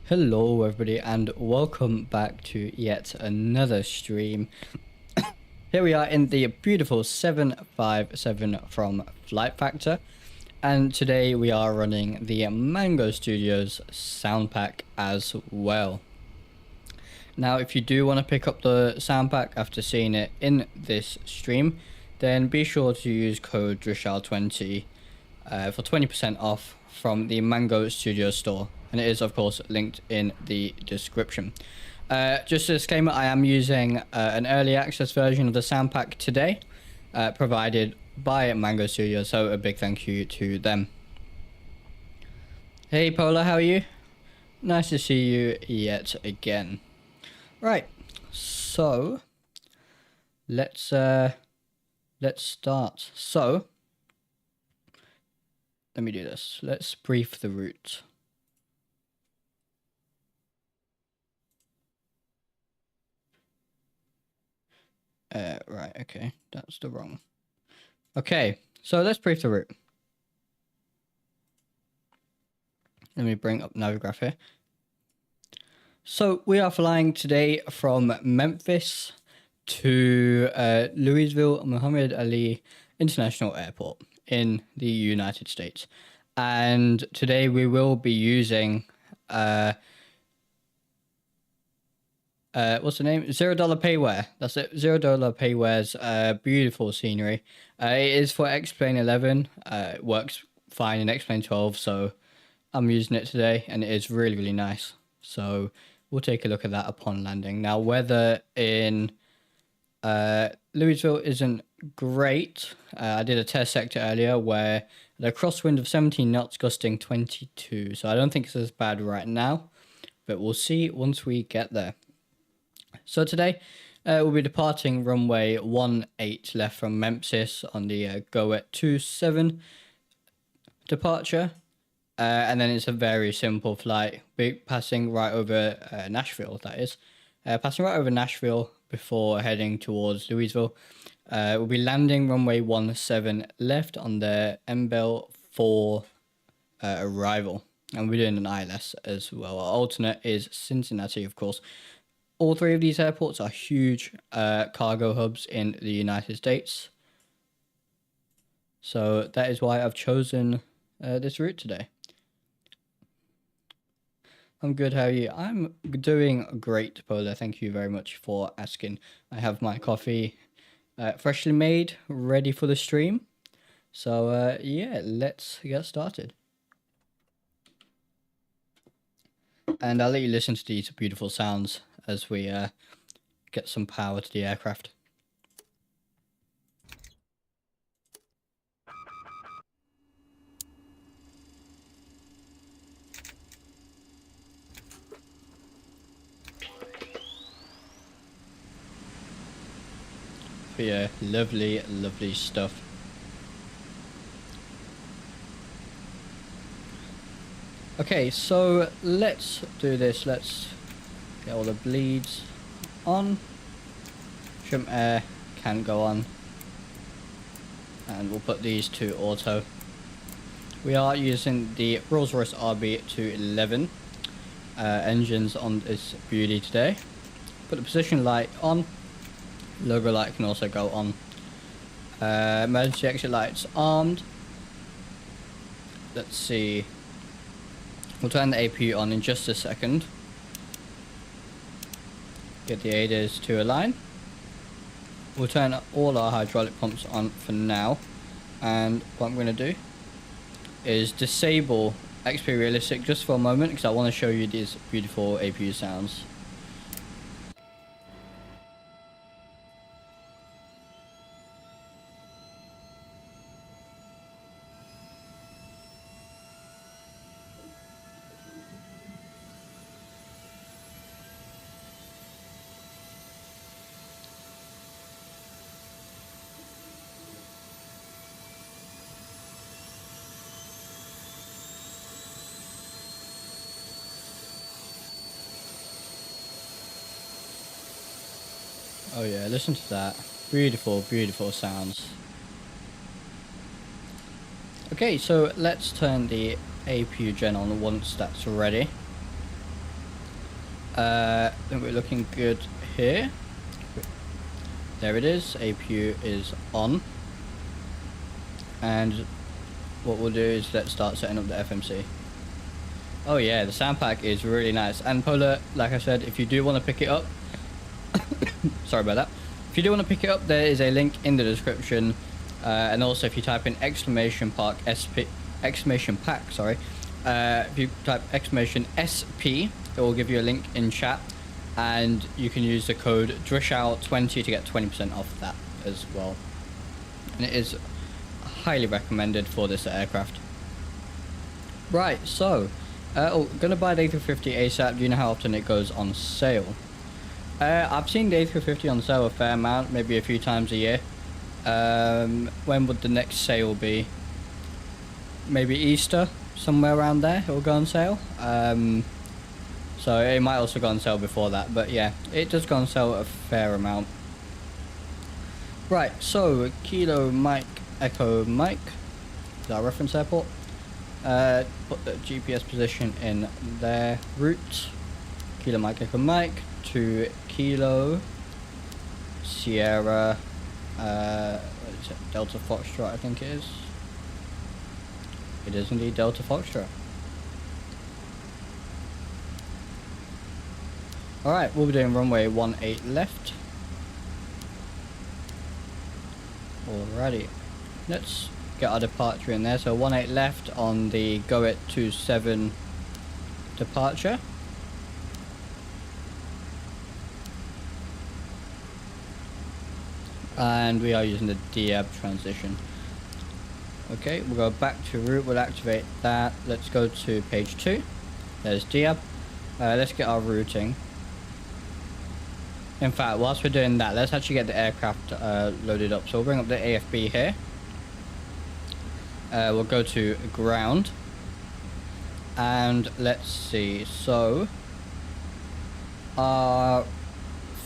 Hello everybody and welcome back to yet another stream. Here we are in the beautiful 757 from FlightFactor, and today we are running the Mango Studios Soundpack as well. Now if you do want to pick up the Soundpack after seeing it in this stream, then be sure to use code Drishal20 for 20% off from the Mango Studio store, and it is of course linked in the description. Just a disclaimer, I am using an early access version of the Soundpack today, provided by Mango Studio, so a big thank you to them. Hey Pola, how are you? Nice to see you yet again. Right, so let's start. So let me do this. Let's brief the route. Right, okay, that's the wrong. Okay, so let's brief the route. Let me bring up Navigraph here. So we are flying today from Memphis to Louisville Muhammad Ali International Airport in the United States. And today we will be using what's the name? ZeroDollarPayware. That's it. ZeroDollarPayware's beautiful scenery. It is for X-Plane 11. It works fine in X-Plane 12, so I'm using it today, and it is really, really nice. So we'll take a look at that upon landing. Now, weather in Louisville isn't great. I did a test sector earlier where the crosswind of 17 knots gusting 22. So I don't think it's as bad right now, but we'll see once we get there. So today we'll be departing runway 18 left from Memphis on the go at 27 departure. And then it's a very simple flight, passing right over Nashville, that is. Passing right over Nashville before heading towards Louisville. We'll be landing runway 17 left on the MBEL 4 arrival. And we're doing an ILS as well. Our alternate is Cincinnati, of course. All three of these airports are huge cargo hubs in the United States. So that is why I've chosen this route today. I'm good, how are you? I'm doing great, Pola. Thank you very much for asking. I have my coffee freshly made, ready for the stream. So yeah, let's get started. And I'll let you listen to these beautiful sounds as we get some power to the aircraft. Yeah, lovely, lovely stuff. Okay, so let's do this. Let's get all the bleeds on. Trim air can go on. And we'll put these to auto. We are using the Rolls-Royce RB211 engines on this beauty today. Put the position light on. Logo light can also go on. Emergency exit lights armed. Let's see. We'll turn the APU on in just a second. Get the ADAS to align. We'll turn all our hydraulic pumps on for now. And what I'm going to do is disable XP Realistic just for a moment, because I want to show you these beautiful APU sounds. Oh yeah, listen to that. Beautiful, beautiful sounds. Okay, so let's turn the APU gen on once that's ready. I think we're looking good here. There it is, APU is on. And what we'll do is let's start setting up the FMC. Oh yeah, the Soundpack is really nice. And Polar, like I said, if you do want to pick it up, sorry about that. If you do want to pick it up, there is a link in the description. And also if you type in exclamation pack, sorry. If you type exclamation SP, it will give you a link in chat. And you can use the code Drishal20 to get 20% off that as well. And it is highly recommended for this aircraft. Right, so gonna buy the A350 ASAP. Do you know how often it goes on sale? I've seen the A350 on sale a fair amount, maybe a few times a year. When would the next sale be? Maybe Easter, somewhere around there it will go on sale. So it might also go on sale before that, but yeah, it does go on sale a fair amount. Right, so Kilo Mike Echo Mike is our reference airport. Put the GPS position in there. Route Kilo Mike Echo Mike to Kilo Sierra what is it? Delta Foxtrot, I think it is. It is indeed Delta Foxtrot. Alright, we'll be doing runway 18 left. Alrighty, let's get our departure in there. So 18 left on the Go-It 27 departure. And we are using the DAB transition. Okay, we'll go back to route, we'll activate that. Let's go to page 2. There's DAB. Let's get our routing. In fact, whilst we're doing that, let's actually get the aircraft loaded up. So we'll bring up the AFB here. We'll go to ground. And let's see. So our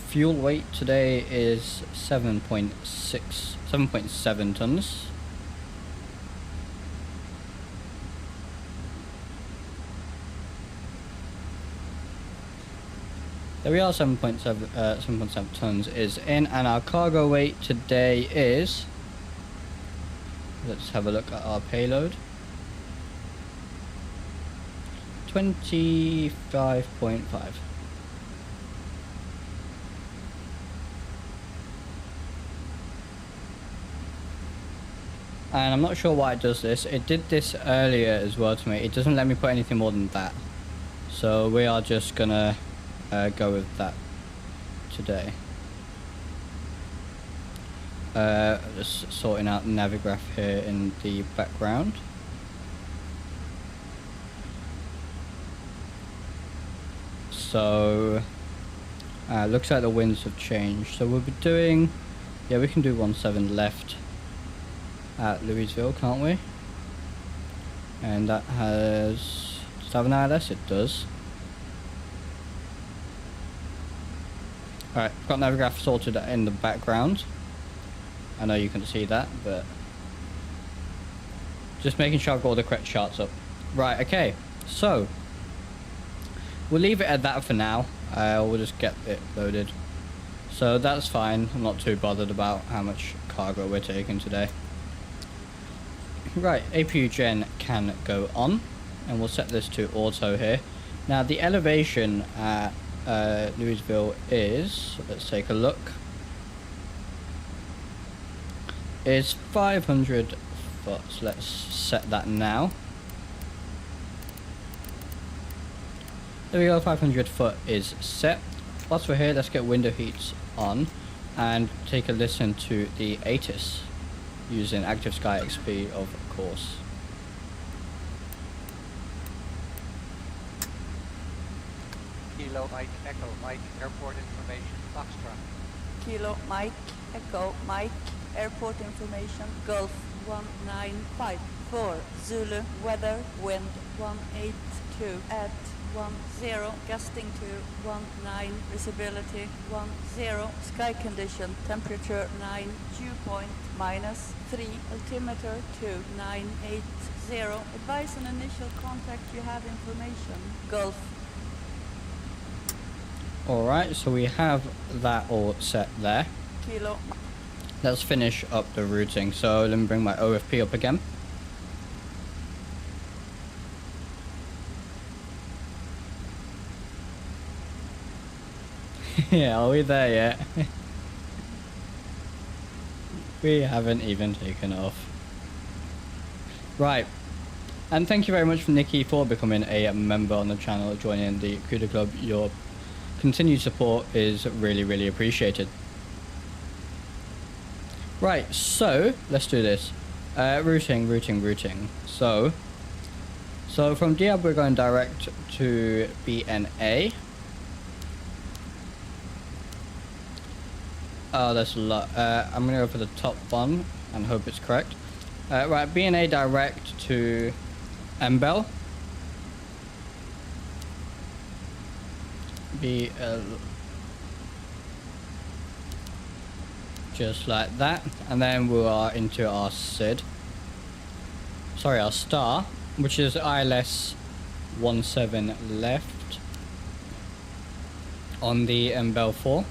fuel weight today is 7.7 tons. There we are, 7.7 tons is in, and our cargo weight today is, let's have a look at our payload, 25.5. And I'm not sure why it does this. It did this earlier as well to me. It doesn't let me put anything more than that. So we are just gonna go with that today. Just sorting out Navigraph here in the background. So looks like the winds have changed. So we'll be doing, yeah, we can do 17 left at Louisville, can't we? And that has, does it have an ILS? It does. Alright, got Navigraph sorted in the background. I know you can see that, but just making sure I've got all the correct charts up. Right, okay, so we'll leave it at that for now. We'll just get it loaded. So that's fine, I'm not too bothered about how much cargo we're taking today. Right, APU gen can go on, and we'll set this to auto here. Now the elevation at Louisville is, let's take a look, is 500 foot. So let's set that now. There we go, 500 foot is set. Whilst we're here, let's get window heats on and take a listen to the ATIS using Active Sky XP, of course. Kilo Mike Echo Mike Airport Information Foxtrot. Kilo Mike Echo Mike Airport Information Gulf 1954 Zulu weather wind 182 at 10 gusting to 19 visibility 10 sky condition temperature 9 dew point -3 altimeter to 980 advise on initial contact you have information Gulf. Alright, so we have that all set there. Kilo Let's finish up the routing. So let me bring my OFP up again. Yeah, are we there yet? We haven't even taken off. Right. And thank you very much for Nikki for becoming a member on the channel, joining the CUDA Club. Your continued support is really, really appreciated. Right, so let's do this. Routing. So from Diab we're going direct to BNA. Oh, that's a lot. I'm gonna go for the top one and hope it's correct. Right, BNA direct to MBEL. BL. Just like that. And then we are into our SID. Sorry, our star, which is ILS 17 left on the MBEL 4.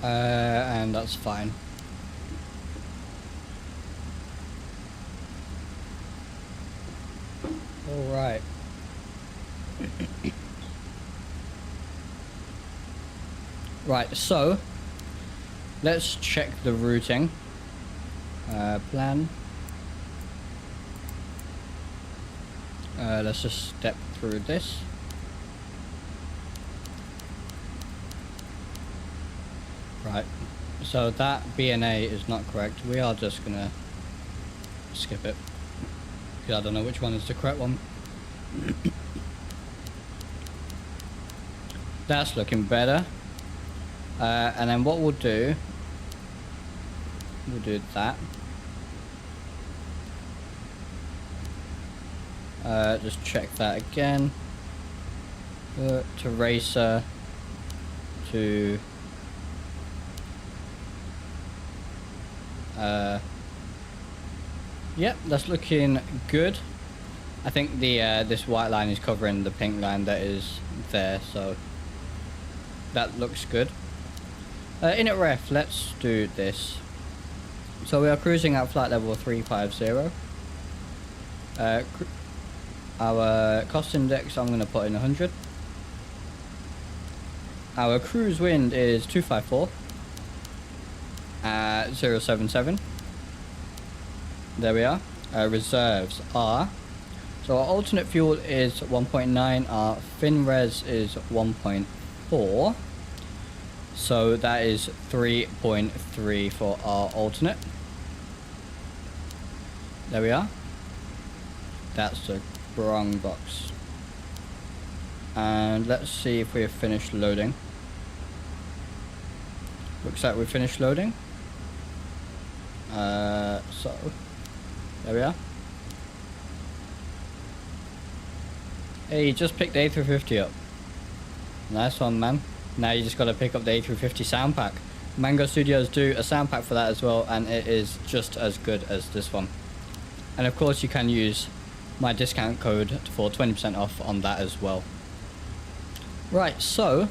And that's fine. All right. Right, so let's check the routing plan. Let's just step through this. Right, so that BNA is not correct. We are just gonna skip it because I don't know which one is the correct one. That's looking better. And then what we'll do that. Just check that again. To racer to yep, that's looking good. I think the this white line is covering the pink line that is there, so that looks good. Init ref, let's do this. So we are cruising at flight level 350. Our cost index I'm going to put in 100. Our cruise wind is 254 at 077. There we are. Our reserves are, so our alternate fuel is 1.9, our fin res is 1.4, so that is 3.3 for our alternate. There we are. That's the wrong box. And let's see if we have finished loading. Looks like we finished loading. So there we are. Hey, you just picked the A350 up. Nice one, man. Now you just got to pick up the A350 Soundpack. Mango Studios do a Soundpack for that as well, and it is just as good as this one. And of course you can use my discount code for 20% off on that as well. Right, so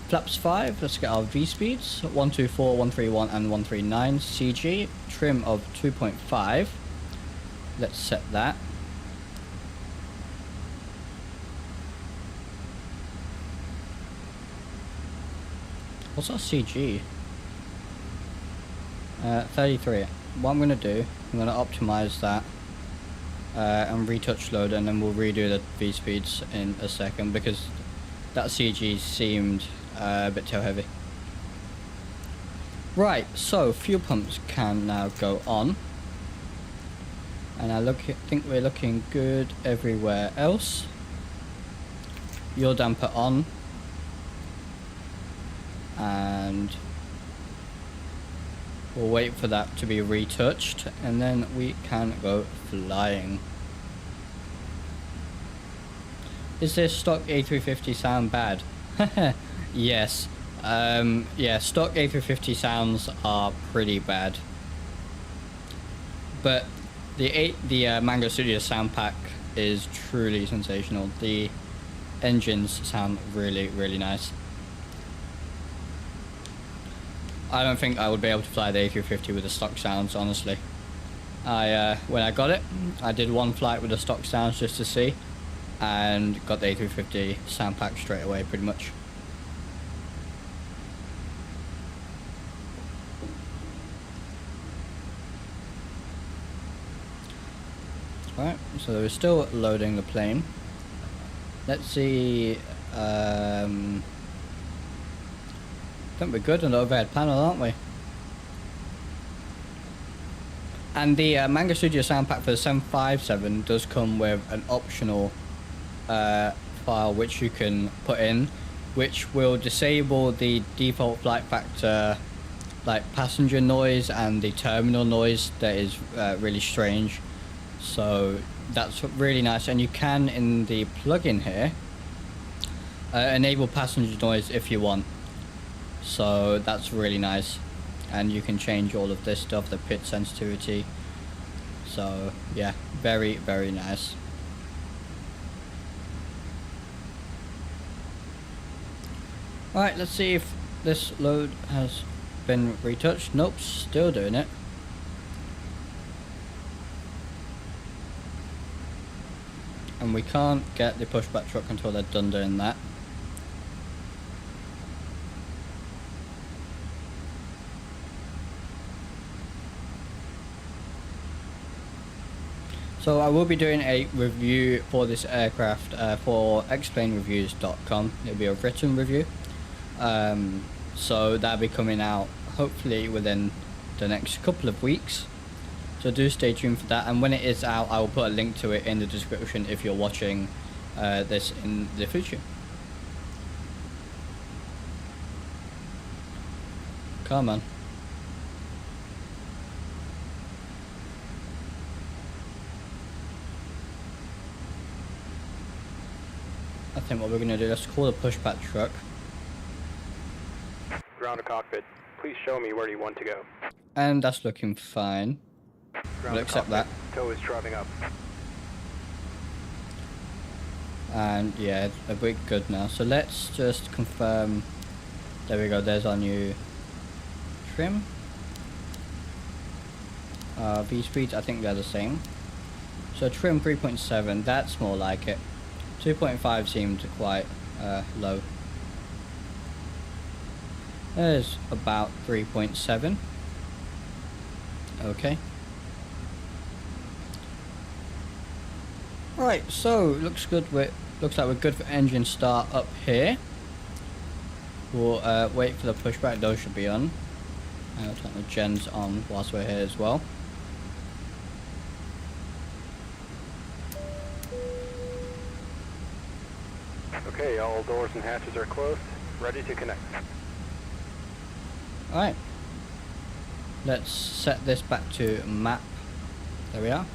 flaps 5, let's get our V speeds, 124, 131 and 139, CG, trim of 2.5, let's set that. What's our CG? 33. What I'm going to do, I'm going to optimize that and retouch load, and then we'll redo the V speeds in a second because that CG seemed a bit too heavy. Right, so fuel pumps can now go on, and I think we're looking good everywhere else. Yaw damper on, and we'll wait for that to be retouched, and then we can go flying. Is this stock A350 sound bad? Yes. Yeah, stock A350 sounds are pretty bad. But the Mango Studio Soundpack is truly sensational. The engines sound really, really nice. I don't think I would be able to fly the A350 with the stock sounds, honestly. When I got it, I did one flight with the stock sounds just to see, and got the A350 Soundpack straight away, pretty much. Right, so we're still loading the plane. Let's see. I think we're good on the overhead panel, aren't we? And the Mango Studio Soundpack for the 757 does come with an optional file which you can put in, which will disable the default FlightFactor like passenger noise and the terminal noise that is really strange. So that's really nice, and you can, in the plugin here, enable passenger noise if you want. So that's really nice, and you can change all of this stuff, the pitch sensitivity. So yeah, very, very nice. Alright, let's see if this load has been retouched. Nope, still doing it. And we can't get the pushback truck until they're done doing that. So I will be doing a review for this aircraft for explainreviews.com. It'll be a written review. So that'll be coming out hopefully within the next couple of weeks. So do stay tuned for that, and when it is out, I will put a link to it in the description if you're watching this in the future. Come on. I think what we're going to do, let's call the pushback truck. Ground to cockpit. Please show me where you want to go. And that's looking fine. We'll accept that. Tow is driving up. And yeah, a bit good now. So let's just confirm. There we go, there's our new trim. V speeds, I think they're the same. So trim 3.7, that's more like it. 2.5 seemed quite low. There's about 3.7. Okay. Right, so looks good. Looks like we're good for engine start up here. We'll wait for the pushback. Those should be on. I'll turn the gens on whilst we're here as well. Okay, all doors and hatches are closed. Ready to connect. Alright. Let's set this back to map. There we are.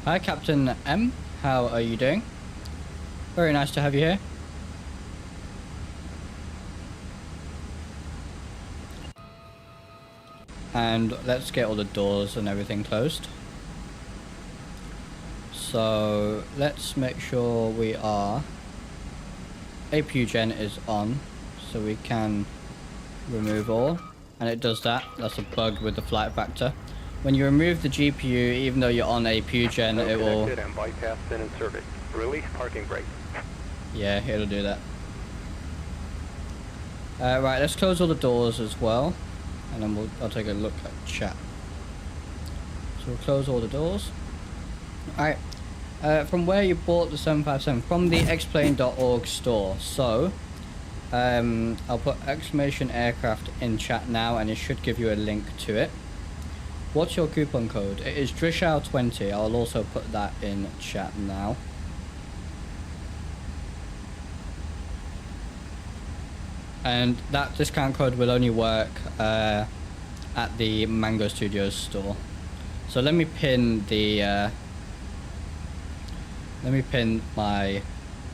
Hi Captain M, how are you doing? Very nice to have you here. And let's get all the doors and everything closed. So let's make sure we are... APU gen is on, so we can remove all. And it does that. That's a bug with the FlightFactor. When you remove the GPU, even though you're on APU gen, it will... And bypass bin in service. Release parking brake. Yeah, it'll do that. Right, let's close all the doors as well. And then I'll take a look at chat. So we'll close all the doors. Alright. From where you bought the 757? From the explain.org store. So, I'll put exclamation aircraft in chat now, and it should give you a link to it. What's your coupon code? It is Drishal20. I'll also put that in chat now. And that discount code will only work at the Mango Studios store. So let me pin the let me pin my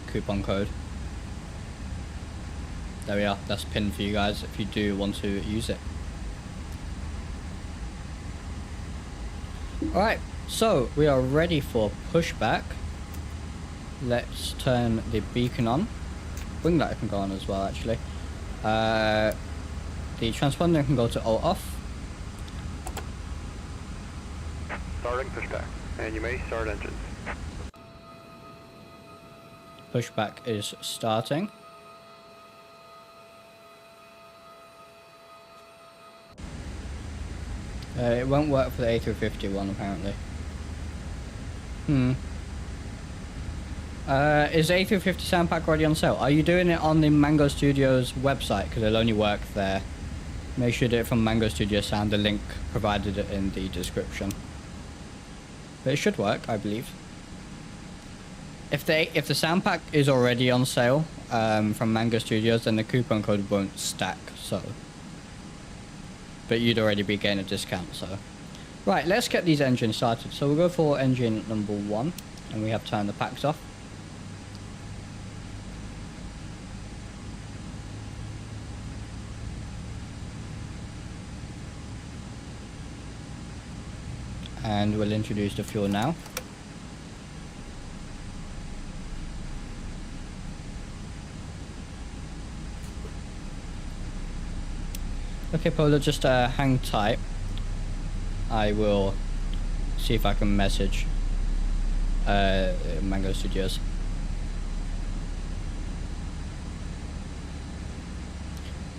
coupon code. There we are. That's pinned for you guys if you do want to use it. Alright, so we are ready for pushback. Let's turn the beacon on. Wing light can go on as well, actually. The transponder can go to all off. Starting pushback, and you may start engines. Pushback is starting. It won't work for the A350 one, apparently. Is the A350 Soundpack already on sale? Are you doing it on the Mango Studios website? Because it'll only work there. Make sure you do it from Mango Studio Sound. The link provided in the description. But it should work, I believe. If the Soundpack is already on sale from Mango Studios, then the coupon code won't stack. So, but you'd already be getting a discount. So, right, let's get these engines started. So we'll go for engine number 1, and we have turned the packs off. And we'll introduce the fuel now. Okay, Polo, just hang tight. I will see if I can message Mango Studios.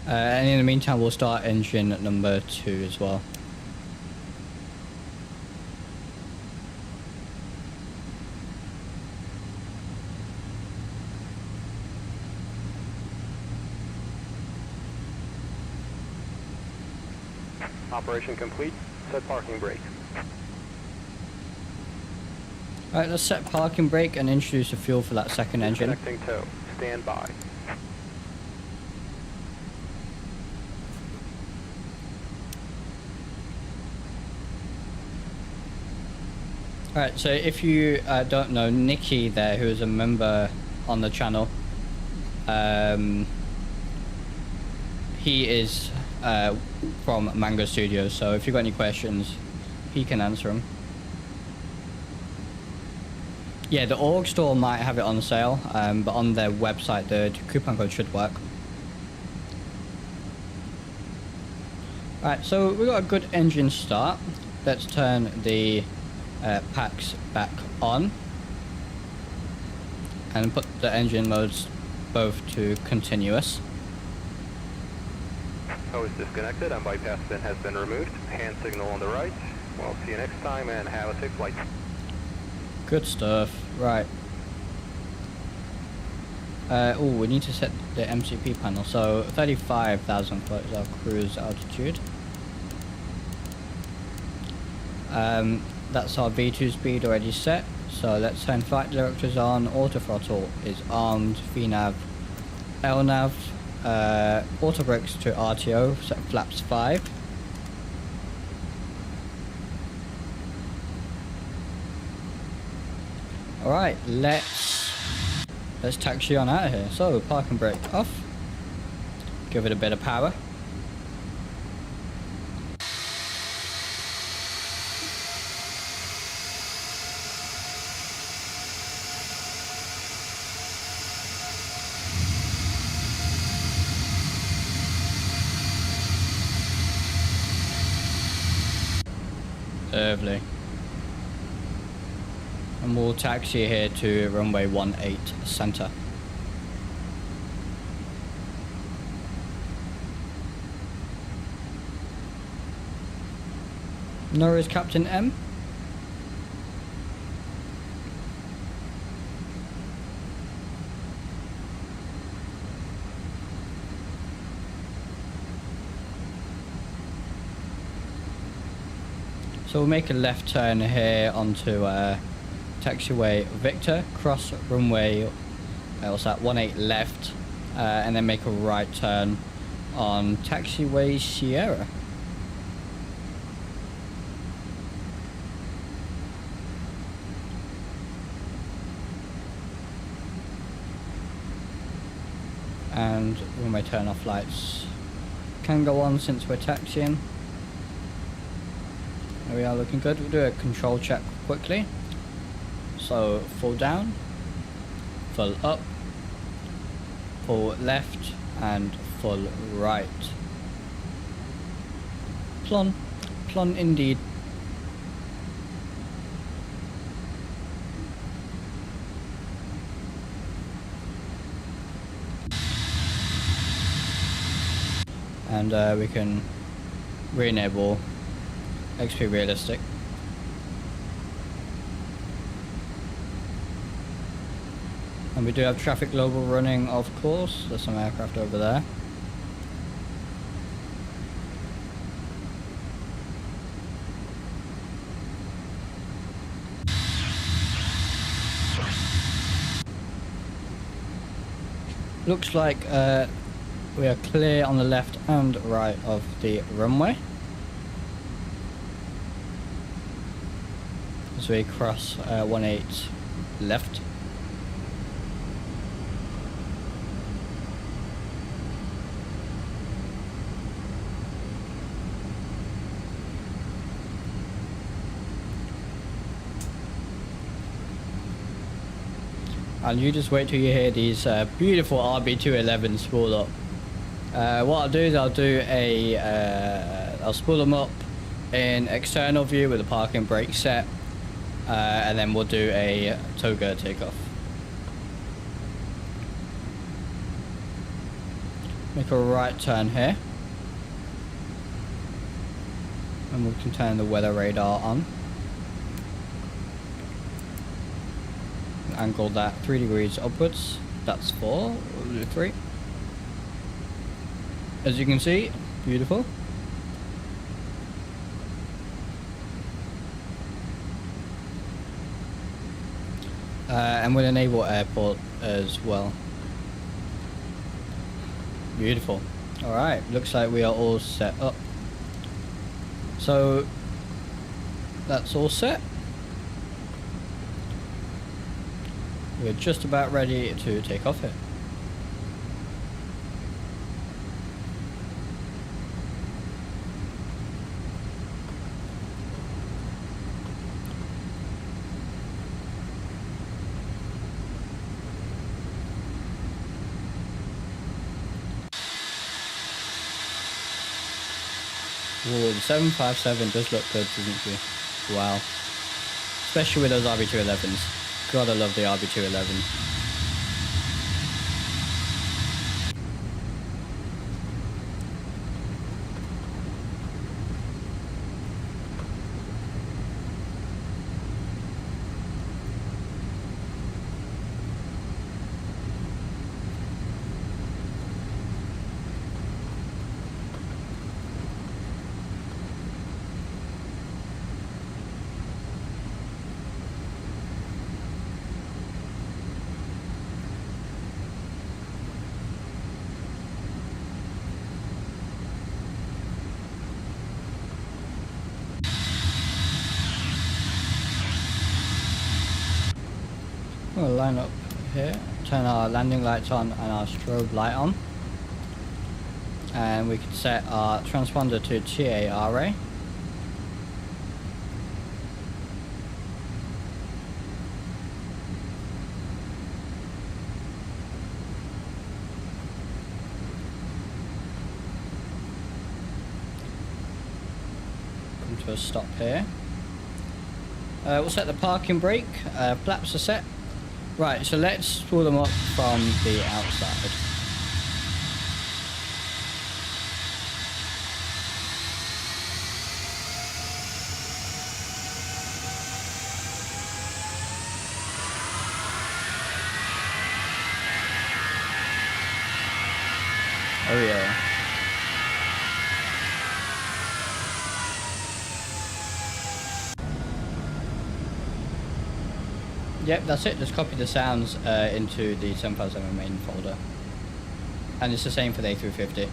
And in the meantime, we'll start engine number 2 as well. Operation complete. Set parking brake. Alright, let's set parking brake and introduce the fuel for that second engine. Connecting tow. Stand by. Alright, so if you don't know, Nikki there, who is a member on the channel, he is from Mango Studios, so if you've got any questions, he can answer them. Yeah, the org store might have it on sale, but on their website the coupon code should work. Alright, so we've got a good engine start. Let's turn the packs back on and put the engine modes both to continuous. Hose disconnected and bypass pin has been removed. Hand signal on the right. We'll see you next time and have a safe flight. Good stuff. Right. Oh, we need to set the MCP panel. So 35,000 foot is our cruise altitude. That's our V2 speed already set. So let's turn flight directors on. Auto throttle is armed. VNAV, LNAV. Auto brakes to RTO. Set flaps 5. Alright, let's taxi on out of here. So parking brake off. Give it a bit of power. Lovely. And we'll taxi here to runway 18 center. Norris Captain M. So we'll make a left turn here onto taxiway Victor, cross runway, what's that, 18 left, and then make a right turn on taxiway Sierra. And runway turn off lights can go on since we're taxiing. There we are, looking good. We'll do a control check quickly. So full down, full up, full left, and full right. Plon indeed. And we can re-enable XP Realistic. And we do have traffic global running, of course. There's some aircraft over there. Looks like we are clear on the left and right of the runway. As we cross 18 left. And you just wait till you hear these beautiful RB211s spool up. What I'll do is I'll spool them up in external view with the parking brake set, and then we'll do a toga takeoff. Make a right turn here, and we can turn the weather radar on. Angle that 3 degrees upwards. That's 4, we'll do 3. As you can see, beautiful. And we'll enable airport as well. Beautiful. Alright, looks like we are all set up. So, that's all set. We're just about ready to take off here. Ooh, the 757 does look good, doesn't she? Wow. Especially with those RB211s. Gotta love the RB211. We'll line up here, turn our landing lights on and our strobe light on, and we can set our transponder to TARA. Come to a stop here. We'll set the parking brake, flaps are set. Right, so let's spool them up from the outside. Oh yeah. Yep, that's it. Just copy the sounds into the 757 main folder. And it's the same for the A350.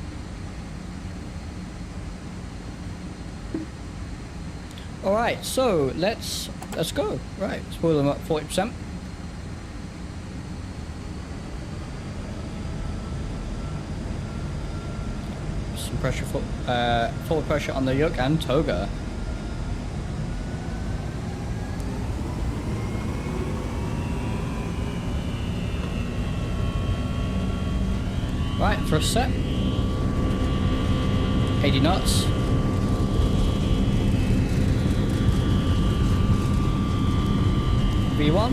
Alright, so let's go. Right, spoil them up 40%. Some pressure, forward pressure on the yoke and toga. Right, thrust set. 80 knots. V1.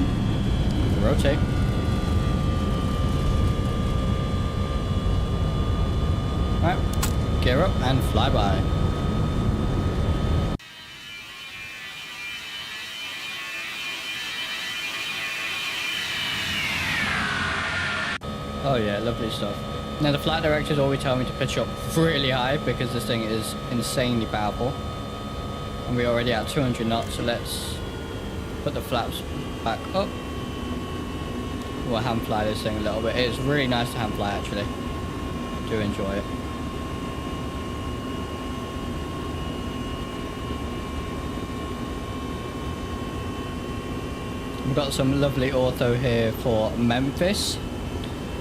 Rotate. Right, gear up and fly by. Oh yeah, lovely stuff. Now the flight directors always tell me to pitch up really high because this thing is insanely powerful. And we're already at 200 knots, so let's put the flaps back up. We'll hand fly this thing a little bit. It's really nice to hand fly actually. I do enjoy it. We've got some lovely ortho here for Memphis.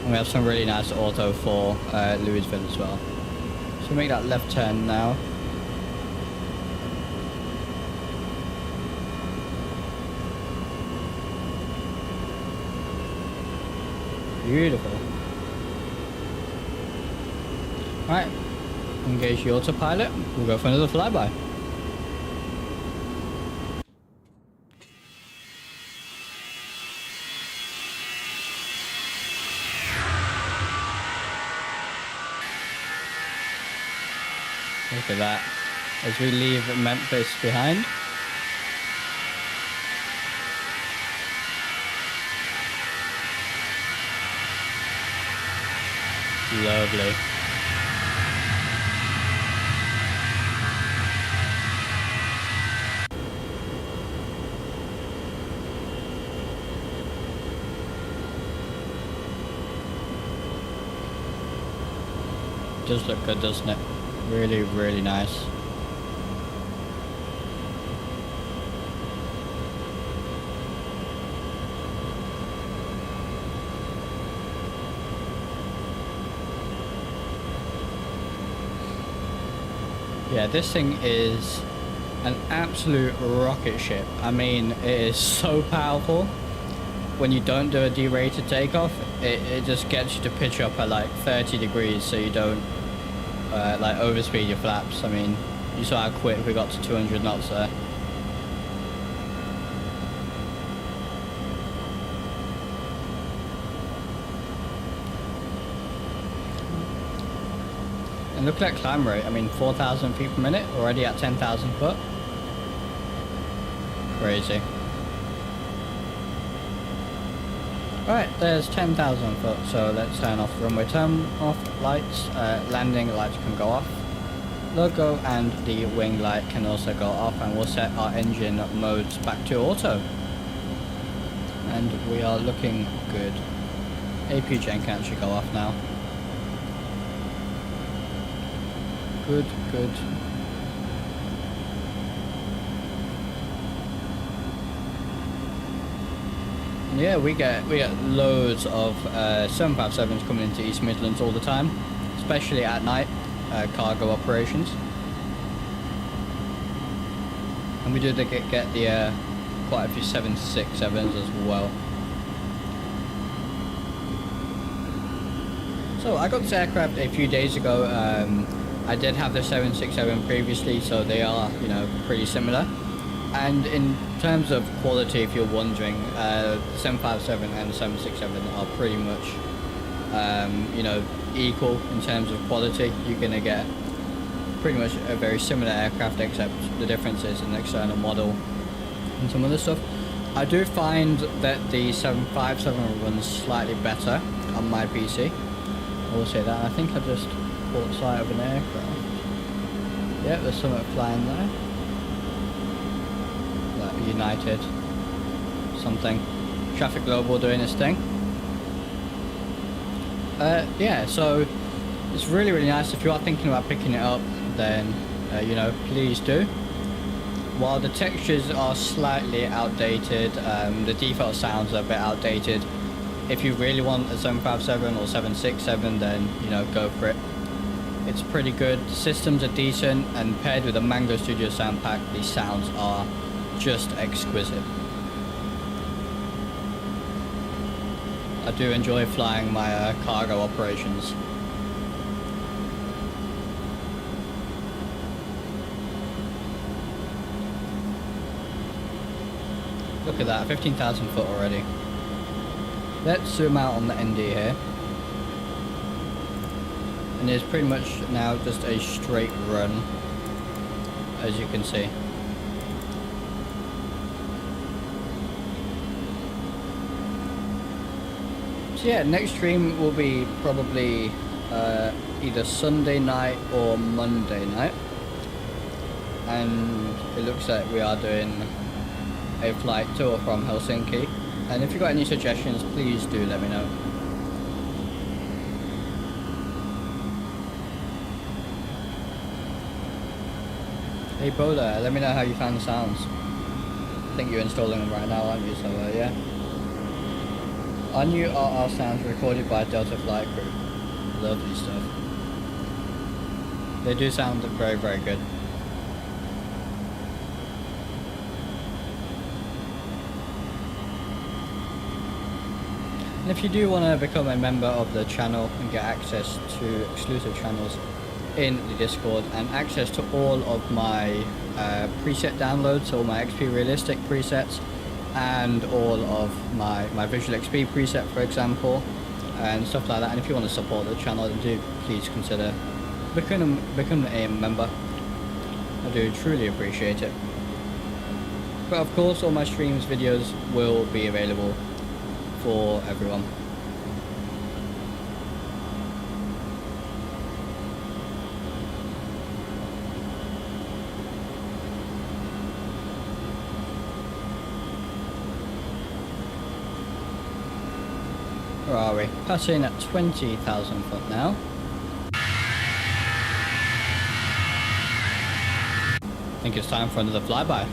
And we have some really nice ortho for Louisville as well. So make that left turn now. Beautiful. Right, engage the autopilot. We'll go for another flyby. Look at that, as we leave Memphis behind. Lovely. Does look good, doesn't it? Really, really nice. Yeah, this thing is an absolute rocket ship. I mean, it is so powerful. When you don't do a derated takeoff, it just gets you to pitch up at like 30 degrees so you don't like overspeed your flaps. I mean, you saw how quick we got to 200 knots there. And look at that climb rate. I mean, 4,000 feet per minute, already at 10,000 foot. Crazy. Right, there's 10,000 foot, so let's turn off runway turn off lights. Landing lights can go off. Logo and the wing light can also go off, and we'll set our engine modes back to auto. And we are looking good. AP gen can actually go off now. Good, good. Yeah, we get loads of 757s coming into East Midlands all the time, especially at night, cargo operations. And we do get the quite a few 767s as well. So I got this aircraft a few days ago. I did have the 767 previously, so they are, you know, pretty similar. And in terms of quality, if you're wondering, the 757 and the 767 are pretty much, you know, equal in terms of quality. You're going to get pretty much a very similar aircraft, except the differences in the external model and some other stuff. I do find that the 757 runs slightly better on my PC. I will say that. I think I just caught sight of an aircraft. Yeah, there's something flying there. United something. Traffic Global doing its thing. Yeah, so it's really, really nice. If you are thinking about picking it up, then you know, please do. While the textures are slightly outdated, the default sounds are a bit outdated. If you really want a 757 or 767, then you know, go for it. It's pretty good. The systems are decent, and paired with a Mango Studio Soundpack, these sounds are just exquisite. I do enjoy flying my cargo operations. Look at that, 15,000 foot already. Let's zoom out on the ND here. And it's pretty much now just a straight run, as you can see. So yeah, next stream will be probably either Sunday night or Monday night. And it looks like we are doing a flight tour from Helsinki. And if you've got any suggestions, please do let me know. Hey Bola, let me know how you found the sounds. I think you're installing them right now, aren't you? So yeah. Our new RR sounds recorded by Delta Flight Crew. Lovely stuff. They do sound very, very good. And if you do want to become a member of the channel and get access to exclusive channels in the Discord and access to all of my preset downloads, all my XP Realistic presets and all of my Visual XP preset, for example, and stuff like that. And if you want to support the channel, then do please consider becoming a member. I do truly appreciate it. But of course, all my streams videos will be available for everyone. Where are we? Passing at 20,000 foot now. I think it's time for another flyby.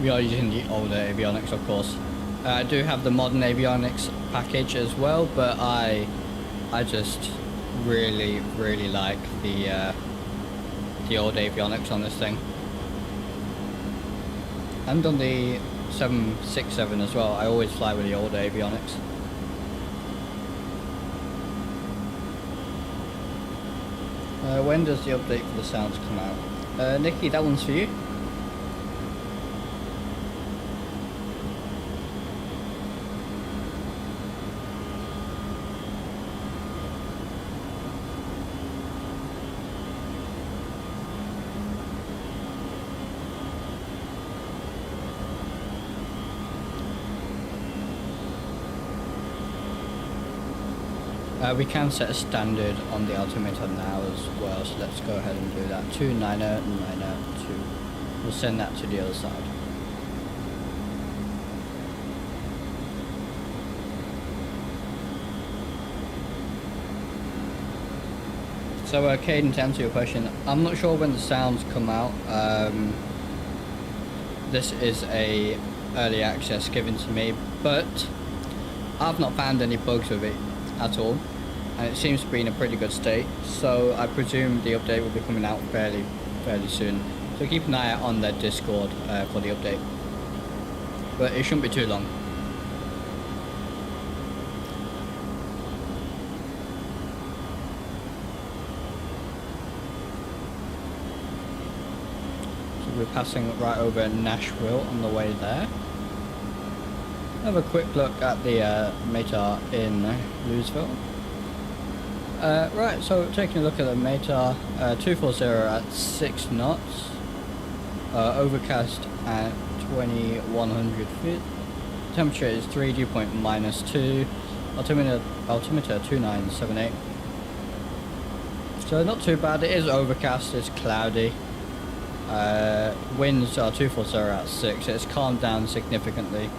We are using the older avionics, of course. I do have the modern avionics package as well, but I just really like the old avionics on this thing. And on the 767 as well, I always fly with the older avionics. When does the update for the sounds come out? Nikki, that one's for you. We can set a standard on the altimeter now as well, so let's go ahead and do that. 29092. We'll send that to the other side. So Caden, to answer your question, I'm not sure when the sounds come out. This is a early access given to me, but I've not found any bugs with it at all. And it seems to be in a pretty good state, so I presume the update will be coming out fairly soon. So keep an eye out on their Discord for the update, but it shouldn't be too long. So we're passing right over Nashville on the way there. Have a quick look at the METAR in Louisville. Right, so taking a look at the METAR, 240 at 6 knots, overcast at 2100 feet, temperature is 3, dew point -2, altimeter 2978. So not too bad. It is overcast, it's cloudy. Winds are 240 at 6, it's calmed down significantly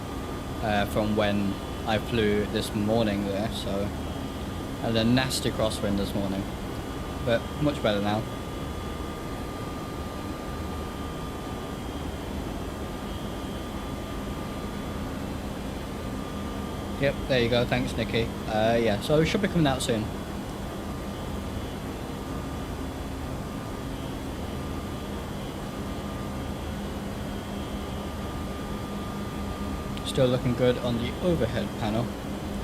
from when I flew this morning there, so I had a nasty crosswind this morning, but much better now. Yep, there you go. Thanks, Nikki. Yeah, so it should be coming out soon. Still looking good on the overhead panel.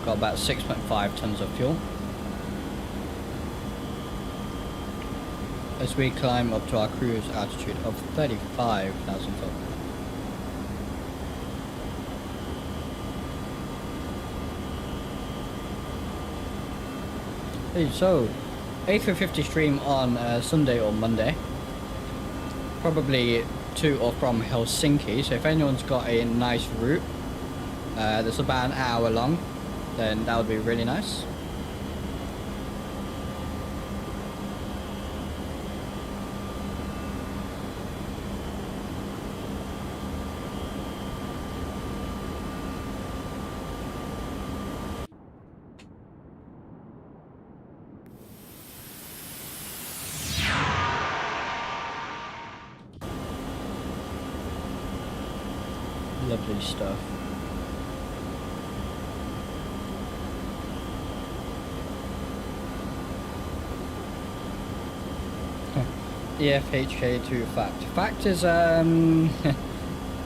Got about 6.5 tons of fuel. As we climb up to our cruise altitude of 35,000 foot. Hey, so A350 stream on Sunday or Monday. Probably to or from Helsinki. So if anyone's got a nice route that's about an hour long, then that would be really nice. Lovely stuff. EFHK2 fact. Fact is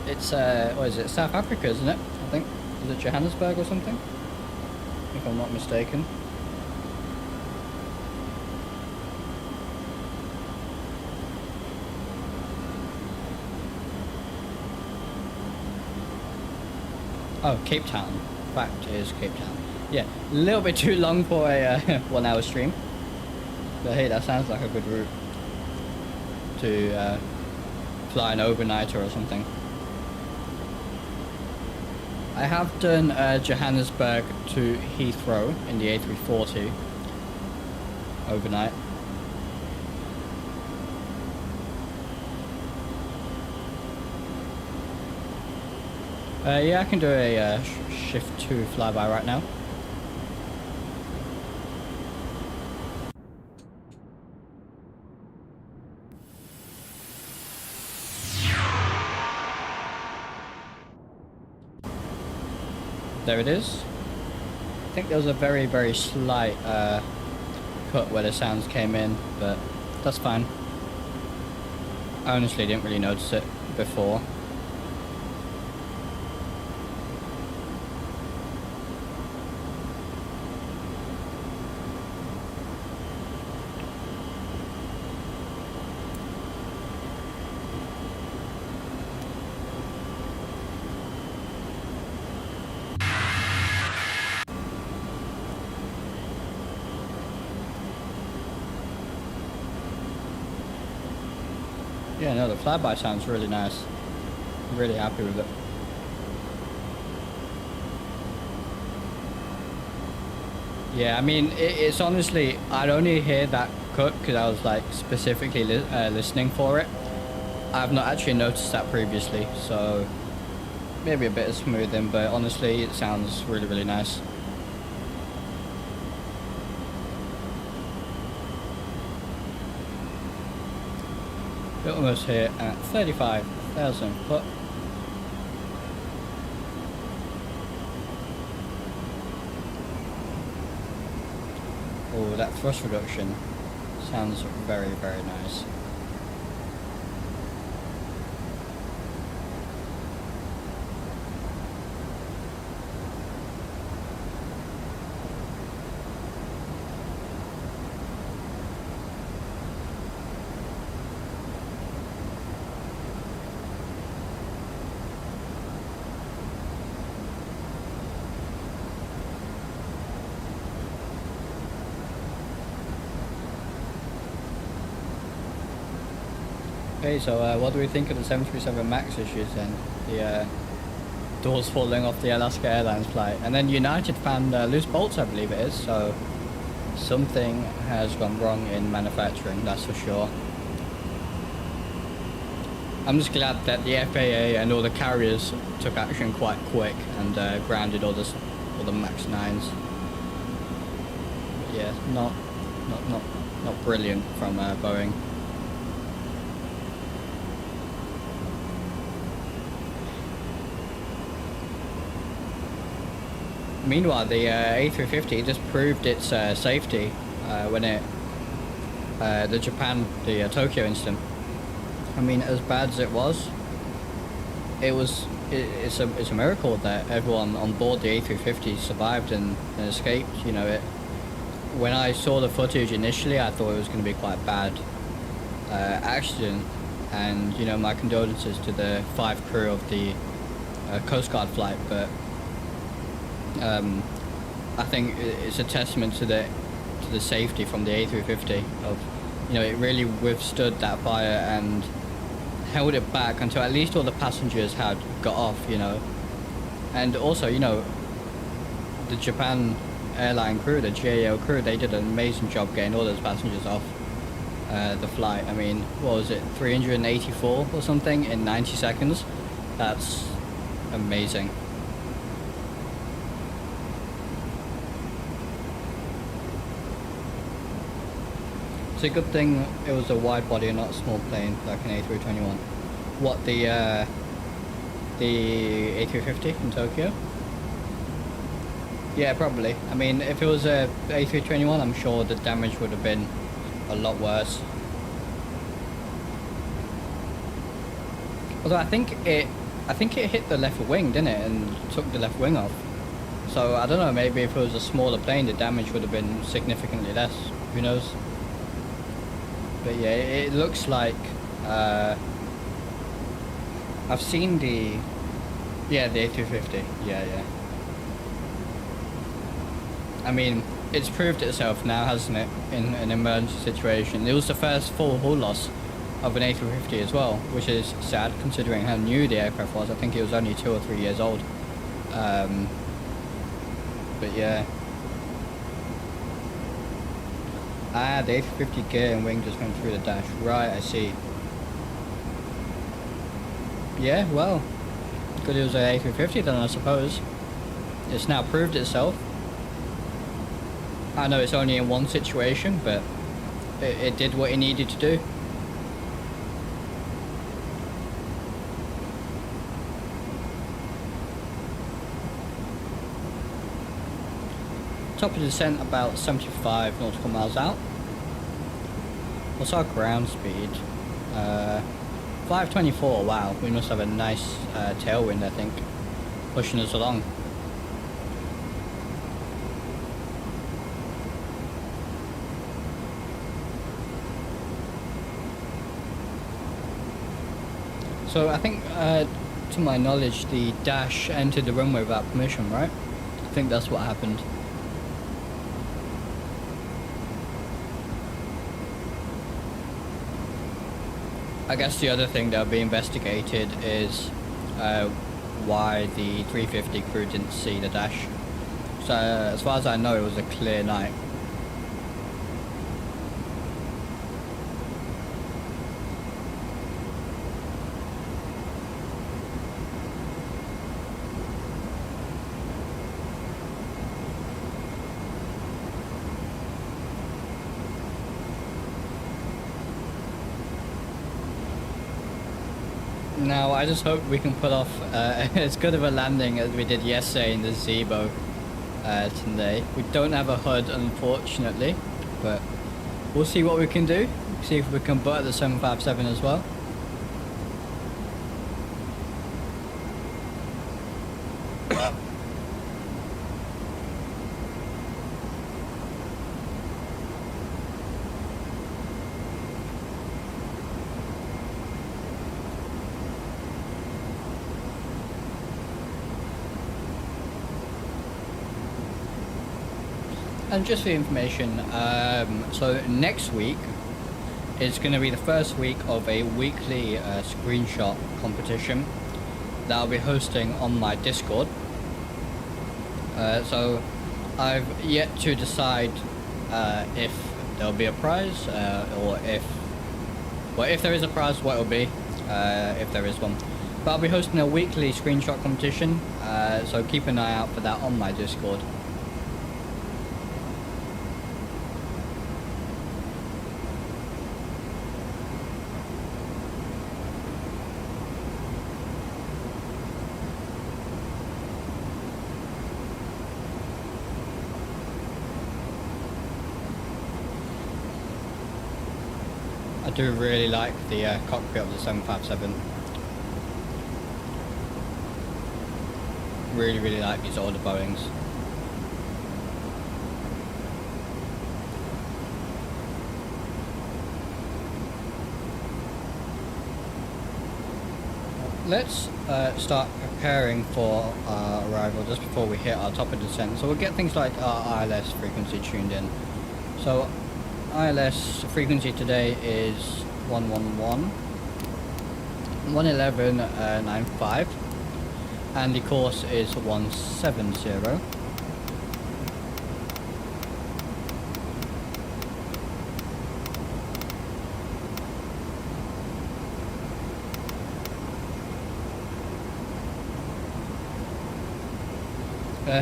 it's what is it? South Africa, isn't it? I think. Is it Johannesburg or something? If I'm not mistaken. Oh, Cape Town. Fact is Cape Town. Yeah, a little bit too long for a 1 hour stream. But hey, that sounds like a good route to fly an overnighter or something. I have done Johannesburg to Heathrow in the A340 overnight. Yeah, I can do a shift 2 flyby right now. There it is. I think there was a very, very slight cut where the sounds came in, but that's fine. I honestly didn't really notice it before. Yeah, no, the flyby sounds really nice. I'm really happy with it. Yeah, I mean, it's honestly, I'd only hear that cut because I was like specifically listening for it. I've not actually noticed that previously, so maybe a bit of smoothing, but honestly, it sounds really, really nice. We're almost here at 35,000 foot. Oh, that thrust reduction sounds very, very nice. Okay, so what do we think of the 737 MAX issues then? The doors falling off the Alaska Airlines flight. And then United found loose bolts, I believe it is, so something has gone wrong in manufacturing, that's for sure. I'm just glad that the FAA and all the carriers took action quite quick and grounded all the MAX 9s. But yeah, not brilliant from Boeing. meanwhile, the A350 just proved its safety when the Tokyo incident. I mean, as bad as it was, it's a miracle that everyone on board the A350 survived and escaped. You know, when I saw the footage initially, I thought it was going to be quite bad accident, and you know, my condolences to the 5 crew of the Coast Guard flight. But I think it's a testament to the safety from the A350 of, you know, it really withstood that fire and held it back until at least all the passengers had got off, you know. And also, you know, the Japan airline crew, the GAL crew, they did an amazing job getting all those passengers off the flight. I mean, what was it, 384 or something in 90 seconds? That's amazing. It's a good thing it was a wide body and not a small plane like an A321. What, the A350 in Tokyo? Yeah, probably. I mean, if it was a A321, I'm sure the damage would have been a lot worse. Although I think it hit the left wing, didn't it, and took the left wing off. So I don't know, maybe if it was a smaller plane, the damage would have been significantly less. Who knows? But yeah, it looks like I've seen the A350. Yeah. I mean, it's proved itself now, hasn't it, in an emergency situation. It was the first full hull loss of an A350 as well, which is sad considering how new the aircraft was. I think it was only 2 or 3 years old. But yeah. Ah, the A350 gear and wing just went through the dash. Right, I see. Yeah, well, good it was an A350 then, I suppose. It's now proved itself. I know it's only in one situation, but it did what it needed to do. Top of descent about 75 nautical miles out. What's our ground speed? 524, wow, we must have a nice tailwind, I think, pushing us along. So I think, to my knowledge, the dash entered the runway without permission, right? I think that's what happened. I guess the other thing that'll be investigated is why the 350 crew didn't see the dash. So as far as I know, it was a clear night. Now, I just hope we can pull off as good of a landing as we did yesterday in the Zebo today. We don't have a HUD, unfortunately, but we'll see what we can do. See if we can butt the 757 as well. And just for information, so next week is going to be the first week of a weekly screenshot competition that I'll be hosting on my Discord. So I've yet to decide if there'll be a prize or if there is a prize, what it'll be, if there is one. But I'll be hosting a weekly screenshot competition, so keep an eye out for that on my Discord. I do really like the cockpit of the 757. Really like these older Boeings. Let's start preparing for our arrival just before we hit our top of descent. So we'll get things like our ILS frequency tuned in. So ILS frequency today is 111.95 and the course is 170.